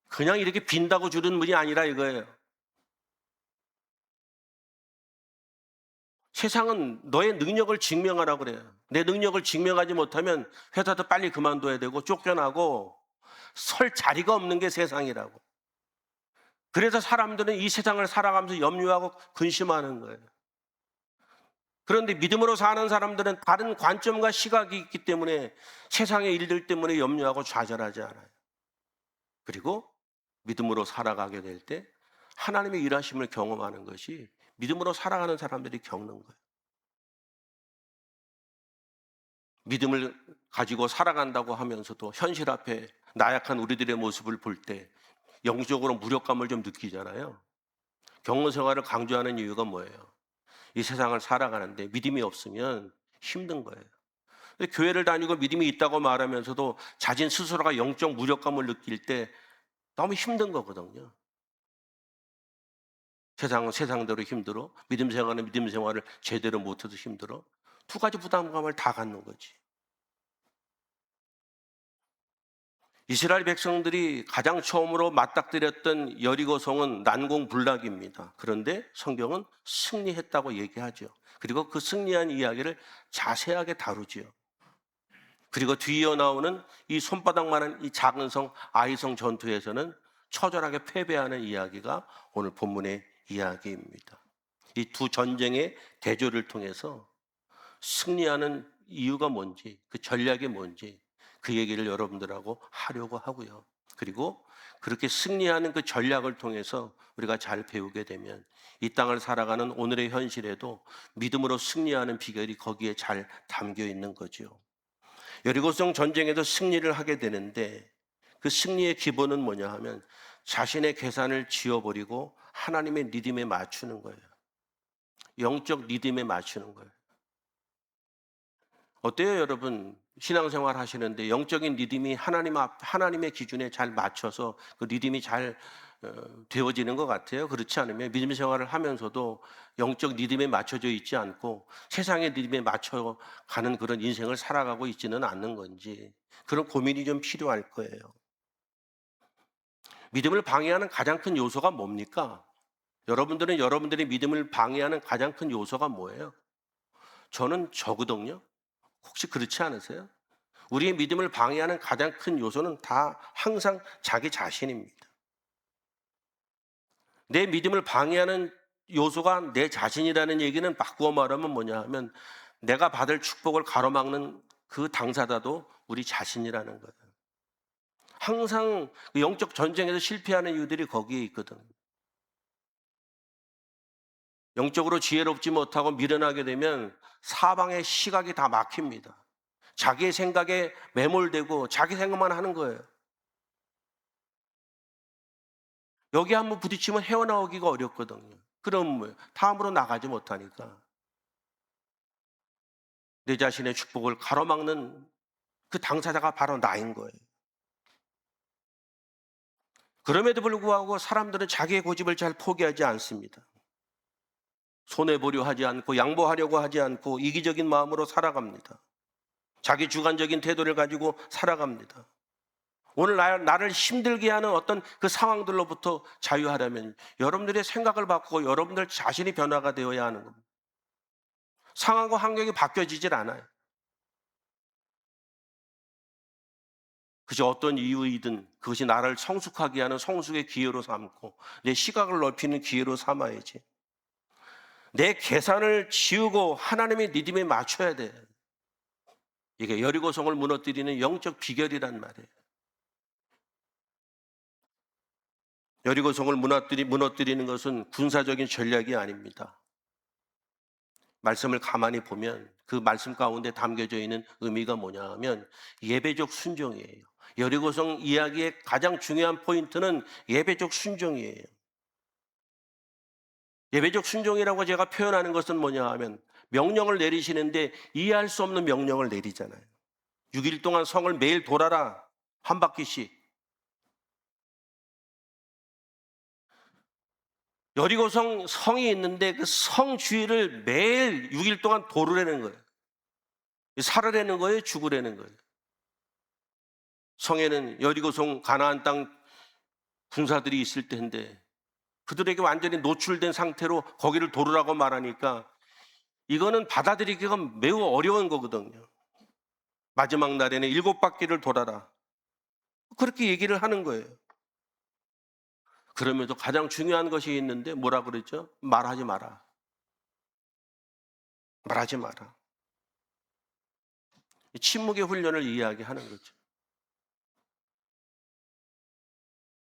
그냥 이렇게 빈다고 주는 분이 아니라 이거예요. 세상은 너의 능력을 증명하라고 그래요. 내 능력을 증명하지 못하면 회사도 빨리 그만둬야 되고 쫓겨나고 설 자리가 없는 게 세상이라고. 그래서 사람들은 이 세상을 살아가면서 염려하고 근심하는 거예요. 그런데 믿음으로 사는 사람들은 다른 관점과 시각이 있기 때문에 세상의 일들 때문에 염려하고 좌절하지 않아요. 그리고 믿음으로 살아가게 될 때 하나님의 일하심을 경험하는 것이 믿음으로 살아가는 사람들이 겪는 거예요. 믿음을 가지고 살아간다고 하면서도 현실 앞에 나약한 우리들의 모습을 볼 때 영적으로 무력감을 좀 느끼잖아요. 경건 생활을 강조하는 이유가 뭐예요? 이 세상을 살아가는데 믿음이 없으면 힘든 거예요. 근데 교회를 다니고 믿음이 있다고 말하면서도 자신 스스로가 영적 무력감을 느낄 때 너무 힘든 거거든요. 세상은 세상대로 힘들어. 믿음 생활은 믿음 생활을 제대로 못해도 힘들어. 두 가지 부담감을 다 갖는 거지. 이스라엘 백성들이 가장 처음으로 맞닥뜨렸던 여리고성은 난공불락입니다. 그런데 성경은 승리했다고 얘기하죠. 그리고 그 승리한 이야기를 자세하게 다루지요. 그리고 뒤이어 나오는 이 손바닥만한 이 작은 성 아이성 전투에서는 처절하게 패배하는 이야기가 오늘 본문의 이야기입니다. 이 두 전쟁의 대조를 통해서 승리하는 이유가 뭔지, 그 전략이 뭔지 그 얘기를 여러분들하고 하려고 하고요. 그리고 그렇게 승리하는 그 전략을 통해서 우리가 잘 배우게 되면 이 땅을 살아가는 오늘의 현실에도 믿음으로 승리하는 비결이 거기에 잘 담겨 있는 거죠. 여리고성 전쟁에서 승리를 하게 되는데 그 승리의 기본은 뭐냐 하면 자신의 계산을 지워버리고 하나님의 리듬에 맞추는 거예요. 영적 리듬에 맞추는 거예요. 어때요, 여러분? 신앙생활 하시는데 영적인 리듬이 하나님의 기준에 잘 맞춰서 그 리듬이 잘 되어지는 것 같아요. 그렇지 않으면 믿음 생활을 하면서도 영적 리듬에 맞춰져 있지 않고 세상의 리듬에 맞춰 가는 그런 인생을 살아가고 있지는 않는 건지 그런 고민이 좀 필요할 거예요. 믿음을 방해하는 가장 큰 요소가 뭡니까? 여러분들은 여러분들의 믿음을 방해하는 가장 큰 요소가 뭐예요? 저는 저거든요. 혹시 그렇지 않으세요? 우리의 믿음을 방해하는 가장 큰 요소는 다 항상 자기 자신입니다. 내 믿음을 방해하는 요소가 내 자신이라는 얘기는 바꾸어 말하면 뭐냐 하면 내가 받을 축복을 가로막는 그 당사자도 우리 자신이라는 거예요. 항상 그 영적 전쟁에서 실패하는 이유들이 거기에 있거든. 영적으로 지혜롭지 못하고 미련하게 되면 사방의 시각이 다 막힙니다. 자기의 생각에 매몰되고 자기 생각만 하는 거예요. 여기 한번 부딪히면 헤어나오기가 어렵거든요. 그럼 뭐예요? 다음으로 나가지 못하니까 내 자신의 축복을 가로막는 그 당사자가 바로 나인 거예요. 그럼에도 불구하고 사람들은 자기의 고집을 잘 포기하지 않습니다. 손해보려 하지 않고 양보하려고 하지 않고 이기적인 마음으로 살아갑니다. 자기 주관적인 태도를 가지고 살아갑니다. 오늘 나를 힘들게 하는 어떤 그 상황들로부터 자유하려면 여러분들의 생각을 바꾸고 여러분들 자신이 변화가 되어야 하는 겁니다. 상황과 환경이 바뀌어지질 않아요. 그저 어떤 이유이든 그것이 나를 성숙하게 하는 성숙의 기회로 삼고 내 시각을 넓히는 기회로 삼아야지. 내 계산을 지우고 하나님의 리듬에 맞춰야 돼. 이게 여리고성을 무너뜨리는 영적 비결이란 말이에요. 여리고성을 무너뜨리는 것은 군사적인 전략이 아닙니다. 말씀을 가만히 보면 그 말씀 가운데 담겨져 있는 의미가 뭐냐 하면 예배적 순종이에요. 여리고성 이야기의 가장 중요한 포인트는 예배적 순종이에요. 예배적 순종이라고 제가 표현하는 것은 뭐냐 하면 명령을 내리시는데 이해할 수 없는 명령을 내리잖아요. 6일 동안 성을 매일 돌아라 한 바퀴씩. 여리고성 성이 있는데 그 성 주위를 매일 6일 동안 돌으라는 거예요. 살으라는 거예요, 죽으라는 거예요. 성에는 여리고성 가나안 땅 군사들이 있을 텐데 그들에게 완전히 노출된 상태로 거기를 돌으라고 말하니까 이거는 받아들이기가 매우 어려운 거거든요. 마지막 날에는 7바퀴를 돌아라. 그렇게 얘기를 하는 거예요. 그럼에도 가장 중요한 것이 있는데 뭐라 그랬죠? 말하지 마라. 말하지 마라. 침묵의 훈련을 이야기하는 거죠.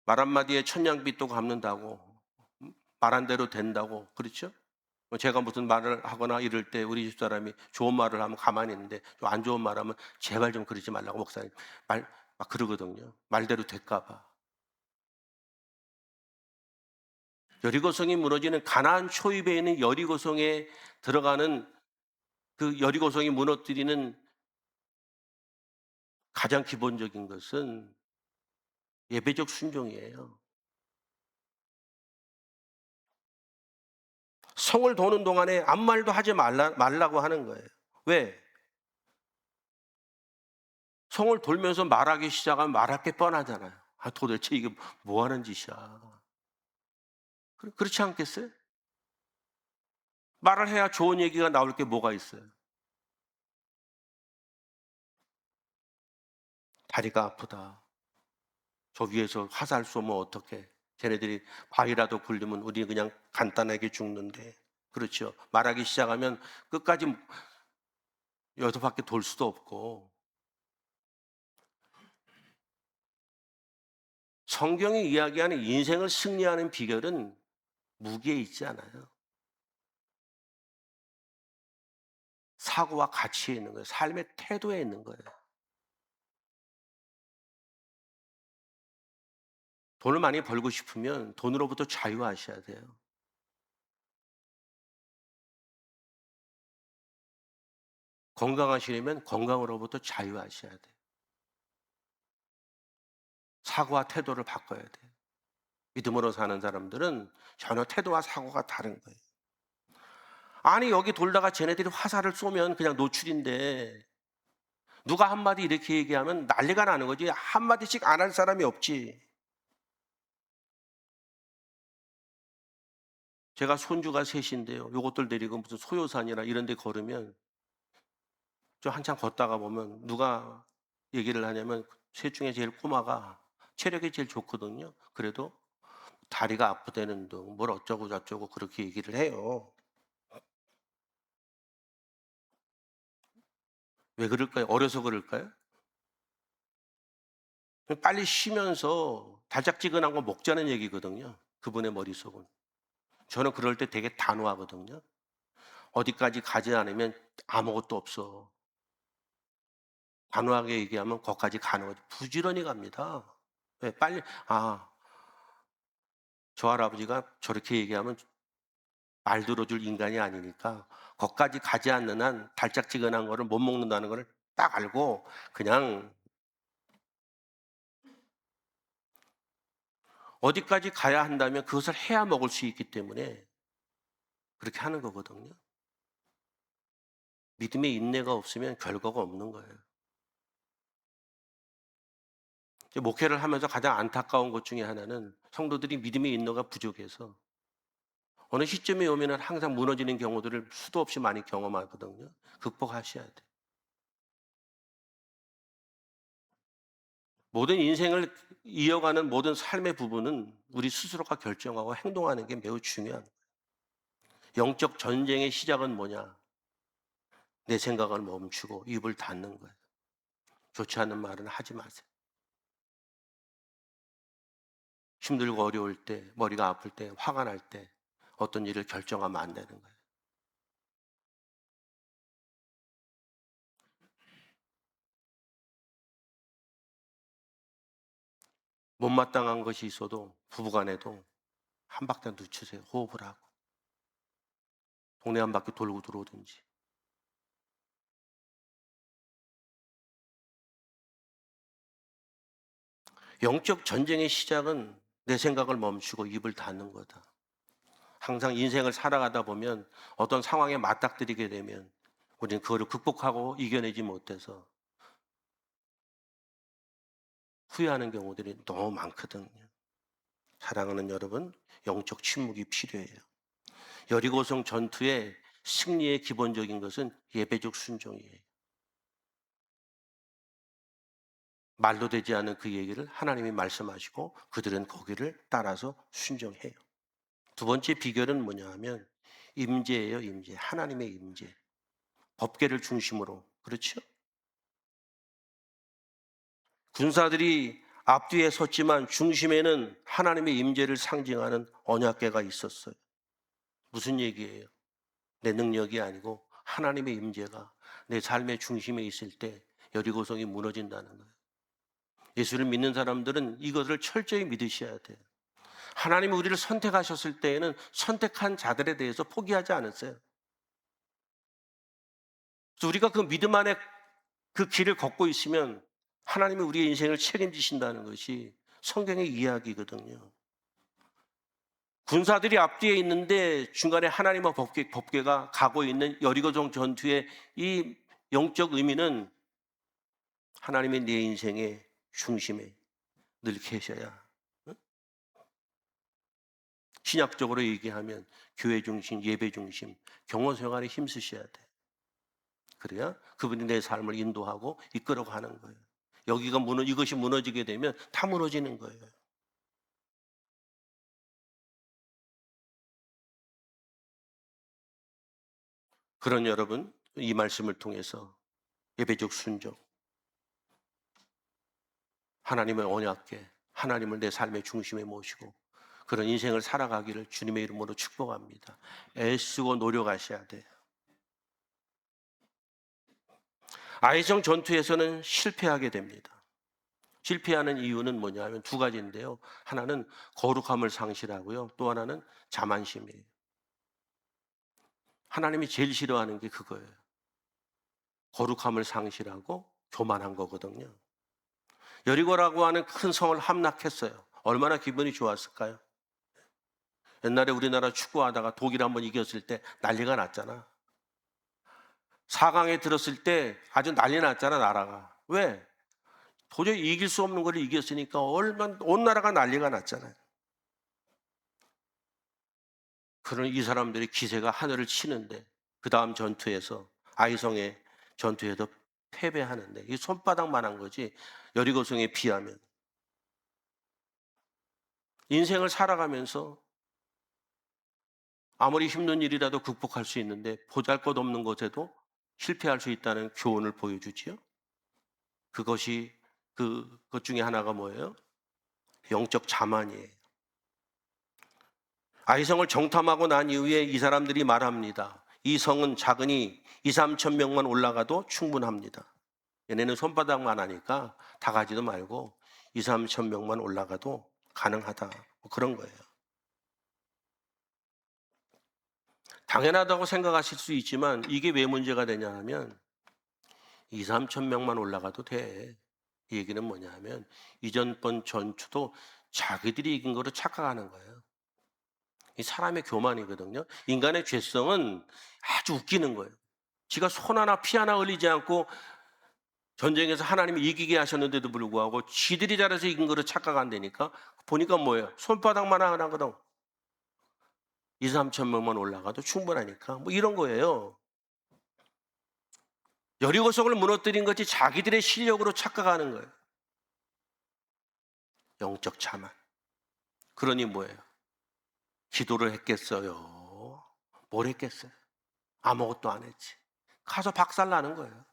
말 한마디에 천냥빚도 갚는다고, 말한 대로 된다고, 그렇죠? 제가 무슨 말을 하거나 이럴 때 우리 집사람이 좋은 말을 하면 가만히 있는데 좀 안 좋은 말 하면 제발 좀 그러지 말라고 목사님 막 그러거든요. 말대로 될까 봐. 여리고성이 무너지는 가나안 초입에 있는 여리고성에 들어가는 그 여리고성이 무너뜨리는 가장 기본적인 것은 예배적 순종이에요. 성을 도는 동안에 아무 말도 하지 말라고 하는 거예요. 왜? 성을 돌면서 말하기 시작하면 말할 게 뻔하잖아요. 아, 도대체 이게 뭐 하는 짓이야. 그렇지 않겠어요? 말을 해야 좋은 얘기가 나올 게 뭐가 있어요? 다리가 아프다. 저 위에서 화살 쏘면 어떡해? 쟤네들이 바위라도 굴리면 우리 그냥 간단하게 죽는데. 그렇죠. 말하기 시작하면 끝까지 여기서 밖에 돌 수도 없고. 성경이 이야기하는 인생을 승리하는 비결은 무기에 있지 않아요. 사고와 가치에 있는 거예요. 삶의 태도에 있는 거예요. 돈을 많이 벌고 싶으면 돈으로부터 자유하셔야 돼요. 건강하시려면 건강으로부터 자유하셔야 돼요. 사고와 태도를 바꿔야 돼요. 믿음으로 사는 사람들은 전혀 태도와 사고가 다른 거예요. 아니 여기 돌다가 쟤네들이 화살을 쏘면 그냥 노출인데 누가 한마디 이렇게 얘기하면 난리가 나는 거지. 한마디씩 안 할 사람이 없지. 제가 손주가 셋인데요. 요것들 데리고 무슨 소요산이나 이런 데 걸으면 저 한참 걷다가 보면 누가 얘기를 하냐면 셋 중에 제일 꼬마가 체력이 제일 좋거든요. 그래도 다리가 아프다는 둥, 뭘 어쩌고 저쩌고 그렇게 얘기를 해요. 왜 그럴까요? 어려서 그럴까요? 빨리 쉬면서 달짝지근한 거 먹자는 얘기거든요. 그분의 머릿속은. 저는 그럴 때 되게 단호하거든요. 어디까지 가지 않으면 아무것도 없어. 단호하게 얘기하면 거기까지 가는 거죠. 부지런히 갑니다. 왜 빨리 저 할아버지가 저렇게 얘기하면 말 들어줄 인간이 아니니까 거기까지 가지 않는 한 달짝지근한 거를 못 먹는다는 걸 딱 알고 그냥 어디까지 가야 한다면 그것을 해야 먹을 수 있기 때문에 그렇게 하는 거거든요. 믿음의 인내가 없으면 결과가 없는 거예요. 목회를 하면서 가장 안타까운 것 중에 하나는 성도들이 믿음의 인내가 부족해서 어느 시점에 오면 항상 무너지는 경우들을 수도 없이 많이 경험하거든요. 극복하셔야 돼요. 모든 인생을 이어가는 모든 삶의 부분은 우리 스스로가 결정하고 행동하는 게 매우 중요한 거예요. 영적 전쟁의 시작은 뭐냐? 내 생각을 멈추고 입을 닫는 거예요. 좋지 않은 말은 하지 마세요. 힘들고 어려울 때, 머리가 아플 때, 화가 날 때 어떤 일을 결정하면 안 되는 거예요. 못마땅한 것이 있어도 부부간에도 한 바퀴 늦추세요. 호흡을 하고. 동네 한 바퀴 돌고 들어오든지. 영적 전쟁의 시작은 내 생각을 멈추고 입을 닫는 거다. 항상 인생을 살아가다 보면 어떤 상황에 맞닥뜨리게 되면 우리는 그거를 극복하고 이겨내지 못해서 후회하는 경우들이 너무 많거든요. 사랑하는 여러분, 영적 침묵이 필요해요. 여리고성 전투의 승리의 기본적인 것은 예배적 순종이에요. 말도 되지 않은 그 얘기를 하나님이 말씀하시고 그들은 거기를 따라서 순종해요. 두 번째 비결은 뭐냐 하면 임재예요, 임재. 하나님의 임재. 법궤를 중심으로. 그렇죠? 군사들이 앞뒤에 섰지만 중심에는 하나님의 임재를 상징하는 언약궤가 있었어요. 무슨 얘기예요? 내 능력이 아니고 하나님의 임재가 내 삶의 중심에 있을 때 여리고성이 무너진다는 거예요. 예수를 믿는 사람들은 이것을 철저히 믿으셔야 돼요. 하나님이 우리를 선택하셨을 때에는 선택한 자들에 대해서 포기하지 않았어요. 그래서 우리가 그 믿음 안에 그 길을 걷고 있으면 하나님이 우리의 인생을 책임지신다는 것이 성경의 이야기거든요. 군사들이 앞뒤에 있는데 중간에 하나님의 법궤가 가고 있는 여리고성 전투의 이 영적 의미는 하나님의 내 인생의 중심에 늘 계셔야. 신약적으로 얘기하면 교회 중심, 예배 중심, 경원 생활에 힘쓰셔야 돼. 그래야 그분이 내 삶을 인도하고 이끌어가는 거예요. 이것이 무너지게 되면 다 무너지는 거예요. 그런 여러분, 이 말씀을 통해서 예배적 순종, 하나님의 언약궤, 하나님을 내 삶의 중심에 모시고 그런 인생을 살아가기를 주님의 이름으로 축복합니다. 애쓰고 노력하셔야 돼요. 아이성 전투에서는 실패하게 됩니다. 실패하는 이유는 뭐냐면 두 가지인데요. 하나는 거룩함을 상실하고요. 또 하나는 자만심이에요. 하나님이 제일 싫어하는 게 그거예요. 거룩함을 상실하고 교만한 거거든요. 여리고라고 하는 큰 성을 함락했어요. 얼마나 기분이 좋았을까요? 옛날에 우리나라 축구하다가 독일 한번 이겼을 때 난리가 났잖아. 4강에 들었을 때 아주 난리 났잖아, 나라가. 왜? 도저히 이길 수 없는 걸 이겼으니까 얼마나 온 나라가 난리가 났잖아요. 그런 이 사람들의 기세가 하늘을 치는데 그 다음 전투에서 아이성의 전투에서 패배하는데 이 손바닥만한 거지 여리고성에 비하면. 인생을 살아가면서 아무리 힘든 일이라도 극복할 수 있는데 보잘것없는 것에도 실패할 수 있다는 교훈을 보여주지요. 그것이 그것 중에 하나가 뭐예요? 영적 자만이에요. 아이성을 정탐하고 난 이후에 이 사람들이 말합니다. 이 성은 작으니 2, 3천 명만 올라가도 충분합니다. 얘네는 손바닥만 하니까 다 가지도 말고 2, 3천 명만 올라가도 가능하다. 뭐 그런 거예요. 당연하다고 생각하실 수 있지만 이게 왜 문제가 되냐 하면 2, 3천 명만 올라가도 돼. 이 얘기는 뭐냐 하면 이전번 전투도 자기들이 이긴 거로 착각하는 거예요. 이 사람의 교만이거든요. 인간의 죄성은 아주 웃기는 거예요. 지가 손 하나 피 하나 흘리지 않고 전쟁에서 하나님이 이기게 하셨는데도 불구하고 지들이 잘해서 이긴 거로 착각한다니까. 보니까 뭐예요? 손바닥만 하거든. 2, 3천 명만 올라가도 충분하니까. 뭐 이런 거예요. 여리고성을 무너뜨린 것이 자기들의 실력으로 착각하는 거예요. 영적 자만. 그러니 뭐예요? 기도를 했겠어요? 뭘 했겠어요? 아무것도 안 했지. 가서 박살나는 거예요.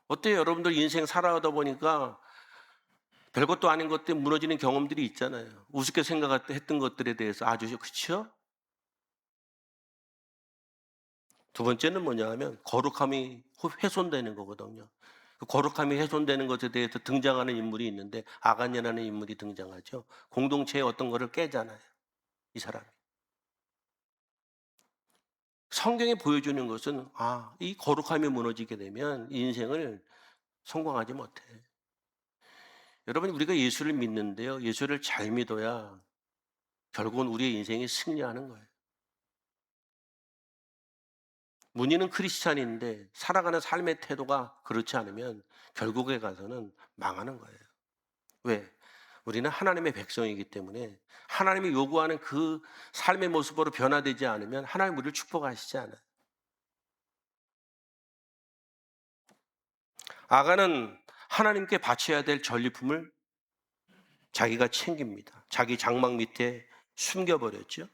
어때요? 여러분들 인생 살아가다 보니까 별것도 아닌 것들 무너지는 경험들이 있잖아요. 우습게 생각했던 것들에 대해서 아주 그렇죠? 두 번째는 뭐냐 하면 거룩함이 훼손되는 거거든요. 그 거룩함이 훼손되는 것에 대해서 등장하는 인물이 있는데 아간이라는 인물이 등장하죠. 공동체의 어떤 거를 깨잖아요. 이 사람이. 성경이 보여주는 것은 이 거룩함이 무너지게 되면 인생을 성공하지 못해. 여러분 우리가 예수를 믿는데요. 예수를 잘 믿어야 결국은 우리의 인생이 승리하는 거예요. 문의는 크리스찬인데 살아가는 삶의 태도가 그렇지 않으면 결국에 가서는 망하는 거예요. 왜? 우리는 하나님의 백성이기 때문에 하나님이 요구하는 그 삶의 모습으로 변화되지 않으면 하나님 우리를 축복하시지 않아요. 아간은 하나님께 바쳐야 될 전리품을 자기가 챙깁니다. 자기 장막 밑에 숨겨버렸죠.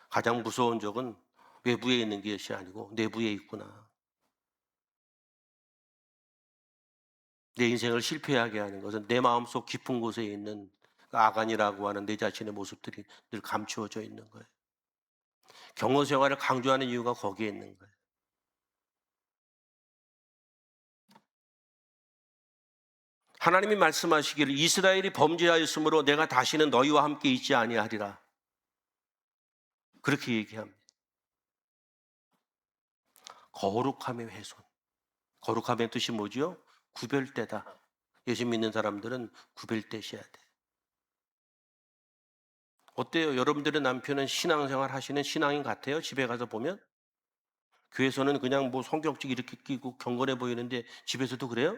가장 무서운 적은 외부에 있는 것이 아니고 내부에 있구나. 내 인생을 실패하게 하는 것은 내 마음속 깊은 곳에 있는 아간이라고 하는 내 자신의 모습들이 늘 감추어져 있는 거예요. 경호 생활을 강조하는 이유가 거기에 있는 거예요. 하나님이 말씀하시기를 이스라엘이 범죄하였으므로 내가 다시는 너희와 함께 있지 아니하리라. 그렇게 얘기합니다. 거룩함의 훼손. 거룩함의 뜻이 뭐지요? 구별되다. 예수 믿는 사람들은 구별되셔야 돼. 어때요? 여러분들의 남편은 신앙생활 하시는 신앙인 같아요? 집에 가서 보면? 교회에서는 그냥 뭐 성경책 이렇게 끼고 경건해 보이는데 집에서도 그래요?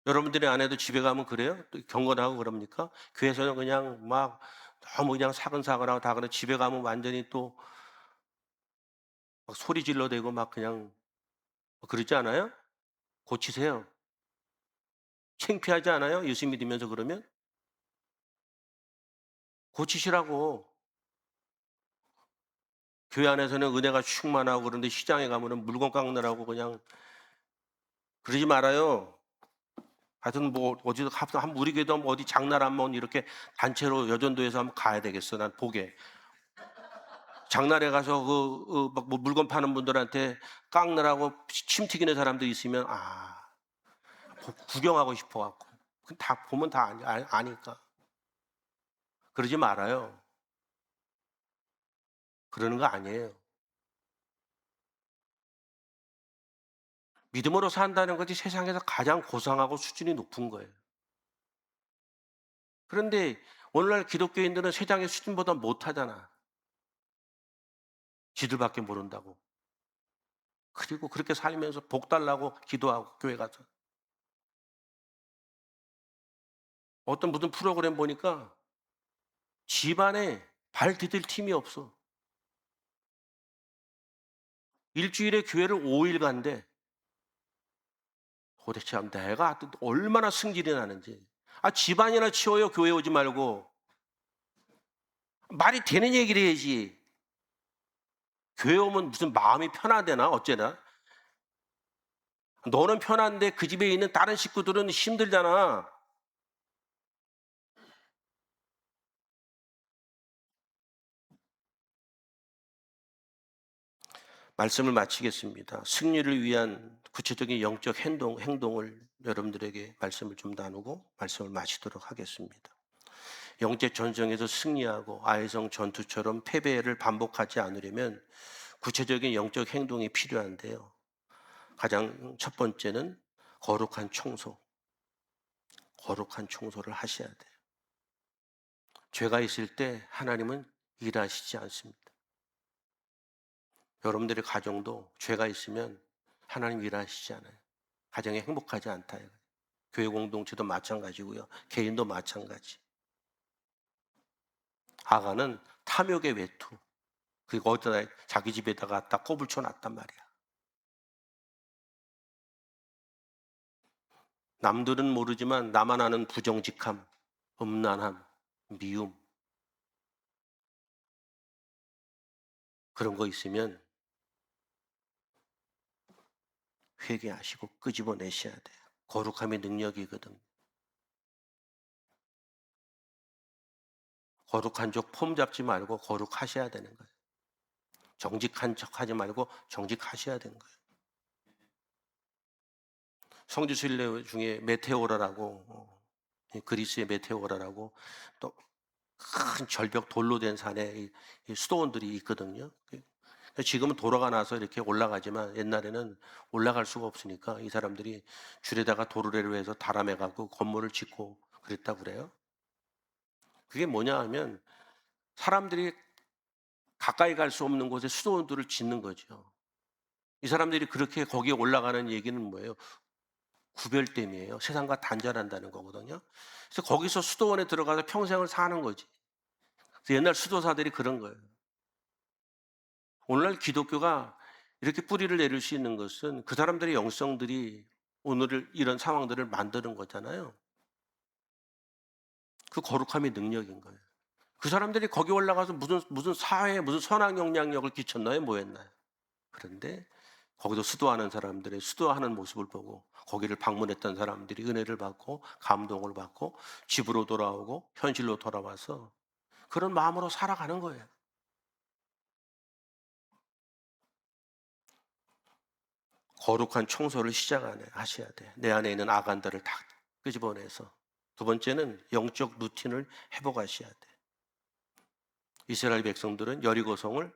여러분들의 아내도 집에 가면 그래요? 또 경건하고 그럽니까? 교회에서는 그냥 막 너무 그냥 사근사근하고 다 그래. 집에 가면 완전히 또 막 소리 질러대고 막 그냥 그러지 않아요? 고치세요. 창피하지 않아요? 예수 믿으면서 그러면? 고치시라고. 교회 안에서는 은혜가 충만하고 그런데 시장에 가면은 물건 깎느라고 그냥 그러지 말아요. 하여튼 뭐 어디서 한 우리 교회도 한번 어디 장날 한번 이렇게 단체로 여전도에서 한번 가야 되겠어. 난 보게. 장날에 가서 뭐 물건 파는 분들한테 깎느라고 침 튀기는 사람들 있으면 구경하고 싶어 갖고. 다 보면 다 아니까. 그러지 말아요. 그러는 거 아니에요. 믿음으로 산다는 것이 세상에서 가장 고상하고 수준이 높은 거예요. 그런데 오늘날 기독교인들은 세상의 수준보다 못하잖아. 지들밖에 모른다고. 그리고 그렇게 살면서 복 달라고 기도하고 교회 가서. 어떤 무슨 프로그램 보니까 집안에 발 디딜 팀이 없어. 일주일에 교회를 5일 간대. 도대체 내가 얼마나 승질이 나는지. 집안이나 치워요. 교회 오지 말고. 말이 되는 얘기를 해야지. 교회 오면 무슨 마음이 편하대나 어째나? 너는 편한데 그 집에 있는 다른 식구들은 힘들잖아. 말씀을 마치겠습니다. 승리를 위한 구체적인 영적 행동을 여러분들에게 말씀을 좀 나누고 말씀을 마치도록 하겠습니다. 영적 전쟁에서 승리하고 아해성 전투처럼 패배를 반복하지 않으려면 구체적인 영적 행동이 필요한데요. 가장 첫 번째는 거룩한 청소를 하셔야 돼요. 죄가 있을 때 하나님은 일하시지 않습니다. 여러분들의 가정도 죄가 있으면 하나님 일하시지 않아요. 가정이 행복하지 않다. 교회 공동체도 마찬가지고요. 개인도 마찬가지. 아가는 탐욕의 외투. 그리고 어디다 자기 집에다가 갖다 꼽을 쳐놨단 말이야. 남들은 모르지만 나만 아는 부정직함, 음란함, 미움. 그런 거 있으면 회개하시고 끄집어내셔야 돼요. 거룩함의 능력이거든. 거룩한 쪽 폼 잡지 말고 거룩하셔야 되는 거예요. 정직한 척 하지 말고 정직하셔야 되는 거예요. 성지순례 중에 메테오라라고 그리스의 메테오라라고 또 큰 절벽 돌로 된 산에 이 수도원들이 있거든요. 지금은 도로가 나서 이렇게 올라가지만 옛날에는 올라갈 수가 없으니까 이 사람들이 줄에다가 도르래로 해서 달아매갖고 건물을 짓고 그랬다고 그래요. 그게 뭐냐 하면 사람들이 가까이 갈 수 없는 곳에 수도원들을 짓는 거죠. 이 사람들이 그렇게 거기에 올라가는 얘기는 뭐예요? 구별됨이에요. 세상과 단절한다는 거거든요. 그래서 거기서 수도원에 들어가서 평생을 사는 거지. 그래서 옛날 수도사들이 그런 거예요. 오늘날 기독교가 이렇게 뿌리를 내릴 수 있는 것은 그 사람들의 영성들이 오늘 이런 상황들을 만드는 거잖아요. 그 거룩함의 능력인 거예요. 그 사람들이 거기 올라가서 무슨 사회에 무슨 선한 영향력을 끼쳤나요? 뭐 했나요? 그런데 거기도 수도하는 사람들의 수도하는 모습을 보고 거기를 방문했던 사람들이 은혜를 받고 감동을 받고 집으로 돌아오고 현실로 돌아와서 그런 마음으로 살아가는 거예요. 거룩한 청소를 하셔야 돼. 내 안에 있는 아간들을 다 끄집어내서. 두 번째는 영적 루틴을 회복하셔야 돼. 이스라엘 백성들은 여리고성을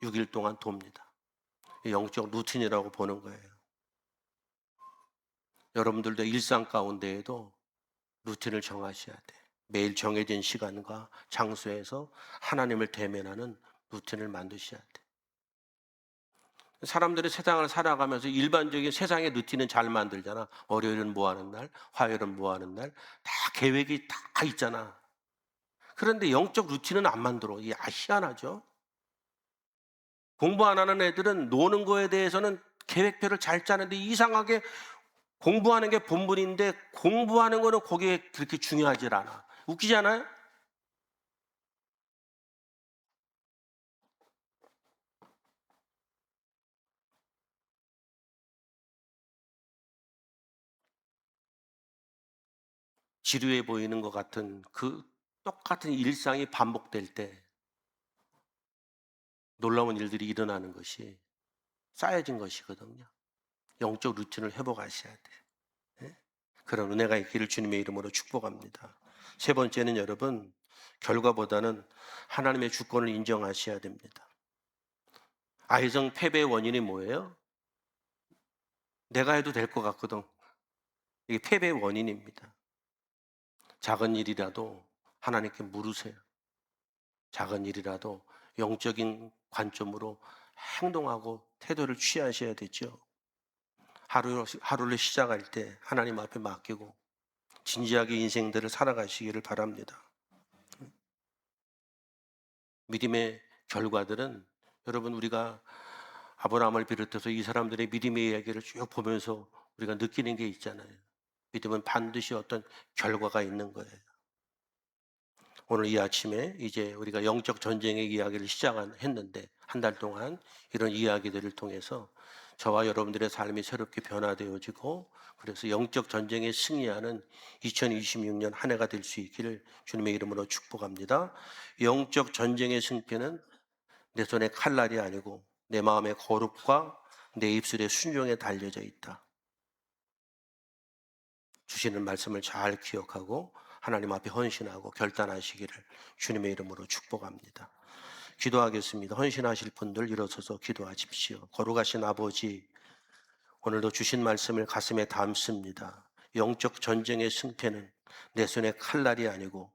6일 동안 돕니다. 영적 루틴이라고 보는 거예요. 여러분들도 일상 가운데에도 루틴을 정하셔야 돼. 매일 정해진 시간과 장소에서 하나님을 대면하는 루틴을 만드셔야 돼. 사람들이 세상을 살아가면서 일반적인 세상의 루틴은 잘 만들잖아. 월요일은 뭐 하는 날, 화요일은 뭐 하는 날, 다 계획이 다 있잖아. 그런데 영적 루틴은 안 만들어. 이게 희한하죠? 공부 안 하는 애들은 노는 거에 대해서는 계획표를 잘 짜는데 이상하게 공부하는 게 본분인데 공부하는 거는 거기에 그렇게 중요하지 않아. 웃기잖아요? 지루해 보이는 것 같은 그 똑같은 일상이 반복될 때 놀라운 일들이 일어나는 것이 쌓여진 것이거든요. 영적 루틴을 회복하셔야 돼요. 예? 그런 은혜가 있기를 주님의 이름으로 축복합니다. 세 번째는 여러분, 결과보다는 하나님의 주권을 인정하셔야 됩니다. 아이성 패배의 원인이 뭐예요? 내가 해도 될 것 같거든. 이게 패배의 원인입니다. 작은 일이라도 하나님께 물으세요. 작은 일이라도 영적인 관점으로 행동하고 태도를 취하셔야 되죠. 하루를 시작할 때 하나님 앞에 맡기고 진지하게 인생들을 살아가시기를 바랍니다. 믿음의 결과들은 여러분, 우리가 아브라함을 비롯해서 이 사람들의 믿음의 이야기를 쭉 보면서 우리가 느끼는 게 있잖아요. 믿음은 반드시 어떤 결과가 있는 거예요. 오늘 이 아침에 이제 우리가 영적 전쟁의 이야기를 시작했는데, 한 달 동안 이런 이야기들을 통해서 저와 여러분들의 삶이 새롭게 변화되어지고, 그래서 영적 전쟁에 승리하는 2026년 한 해가 될 수 있기를 주님의 이름으로 축복합니다. 영적 전쟁의 승패는 내 손에 칼날이 아니고 내 마음의 거룩과 내 입술의 순종에 달려져 있다. 주시는 말씀을 잘 기억하고 하나님 앞에 헌신하고 결단하시기를 주님의 이름으로 축복합니다. 기도하겠습니다. 헌신하실 분들 일어서서 기도하십시오. 거룩하신 아버지, 오늘도 주신 말씀을 가슴에 담습니다. 영적 전쟁의 승패는 내 손의 칼날이 아니고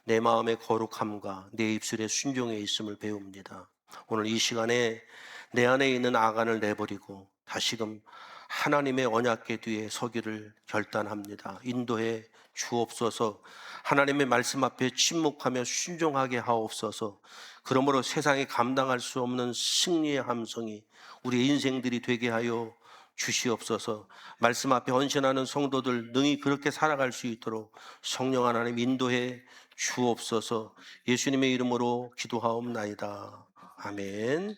내 마음의 거룩함과 내 입술의 순종에 있음을 배웁니다. 오늘 이 시간에 내 안에 있는 아간을 내버리고 다시금 하나님의 언약궤 뒤에 서기를 결단합니다. 인도해 주옵소서. 하나님의 말씀 앞에 침묵하며 순종하게 하옵소서. 그러므로 세상이 감당할 수 없는 승리의 함성이 우리 인생들이 되게 하여 주시옵소서. 말씀 앞에 헌신하는 성도들 능히 그렇게 살아갈 수 있도록 성령 하나님 인도해 주옵소서. 예수님의 이름으로 기도하옵나이다. 아멘.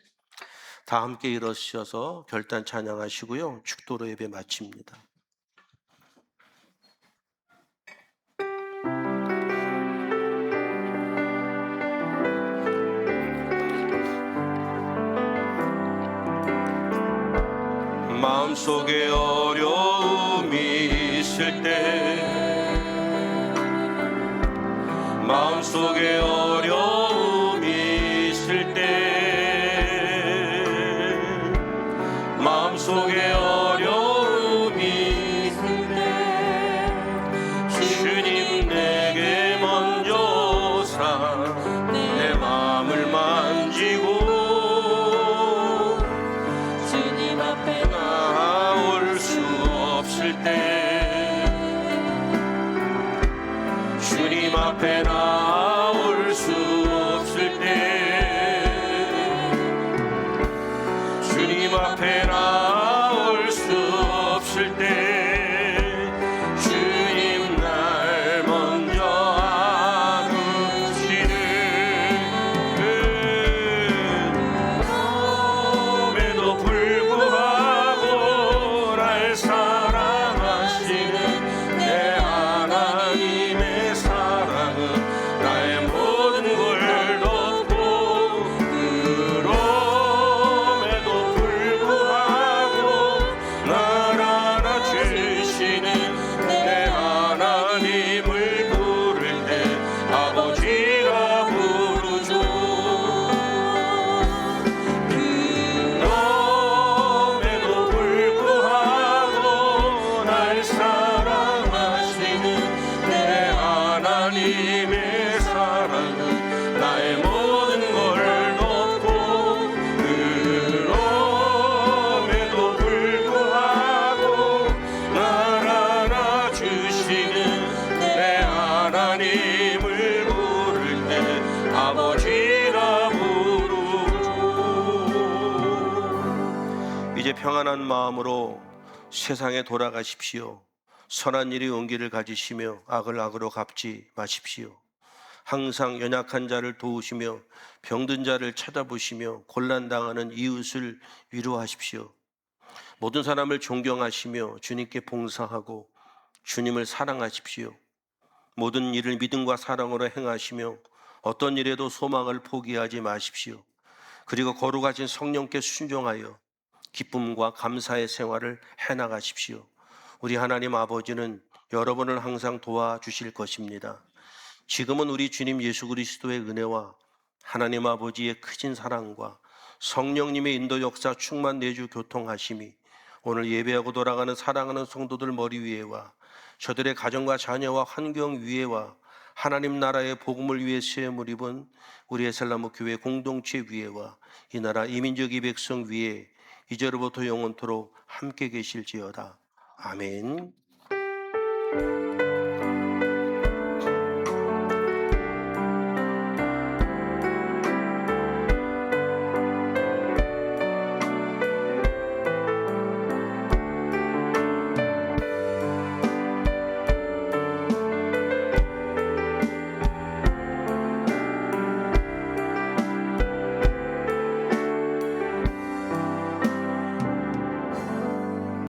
다 함께 일어서셔서 결단 찬양하시고요, 축도로 예배 마칩니다. 마음속에 어려움이 있을 때, 마음속에 어려움이 있을 때, 마음속에 어려움이 있을 때, 주님 내게 먼저 오사 내 마음을 만지고 주님 앞에 나올 수 없을 때, 주님 앞에 나올 수 없을 때, 주님 앞에 나올 수 없을 때, 주님 날 먼저 안으시는 그럼에도 불구하고 날 사랑하시는 내 하나님의 사랑은 나의 모든 걸 덮고, 그럼에도 불구하고 날 안아주시는 내 하나님을 부를 때 아버지라 부르죠. 그럼에도 불구하고 날 사랑하시는 내 하나님의 사랑은 나의 모든 걸 덮고, 그럼에도 불구하고 날 안아주시는 내 하나님을 부를 때 아버지라 부르죠. 이제 평안한 마음으로 세상에 돌아가십시오. 선한 일이 온기를 가지시며 악을 악으로 갚지 마십시오. 항상 연약한 자를 도우시며 병든 자를 찾아보시며 곤란당하는 이웃을 위로하십시오. 모든 사람을 존경하시며 주님께 봉사하고 주님을 사랑하십시오. 모든 일을 믿음과 사랑으로 행하시며 어떤 일에도 소망을 포기하지 마십시오. 그리고 거룩하신 성령께 순종하여 기쁨과 감사의 생활을 해나가십시오. 우리 하나님 아버지는 여러분을 항상 도와주실 것입니다. 지금은 우리 주님 예수 그리스도의 은혜와 하나님 아버지의 크신 사랑과 성령님의 인도 역사 충만 내주 교통하심이 오늘 예배하고 돌아가는 사랑하는 성도들 머리 위에와 저들의 가정과 자녀와 환경 위에와 하나님 나라의 복음을 위해 세움을 입은 우리 에셀나무 교회 공동체 위에와 이 나라 이민족 이 백성 위에 이제로부터 영원토록 함께 계실지어다. 아멘.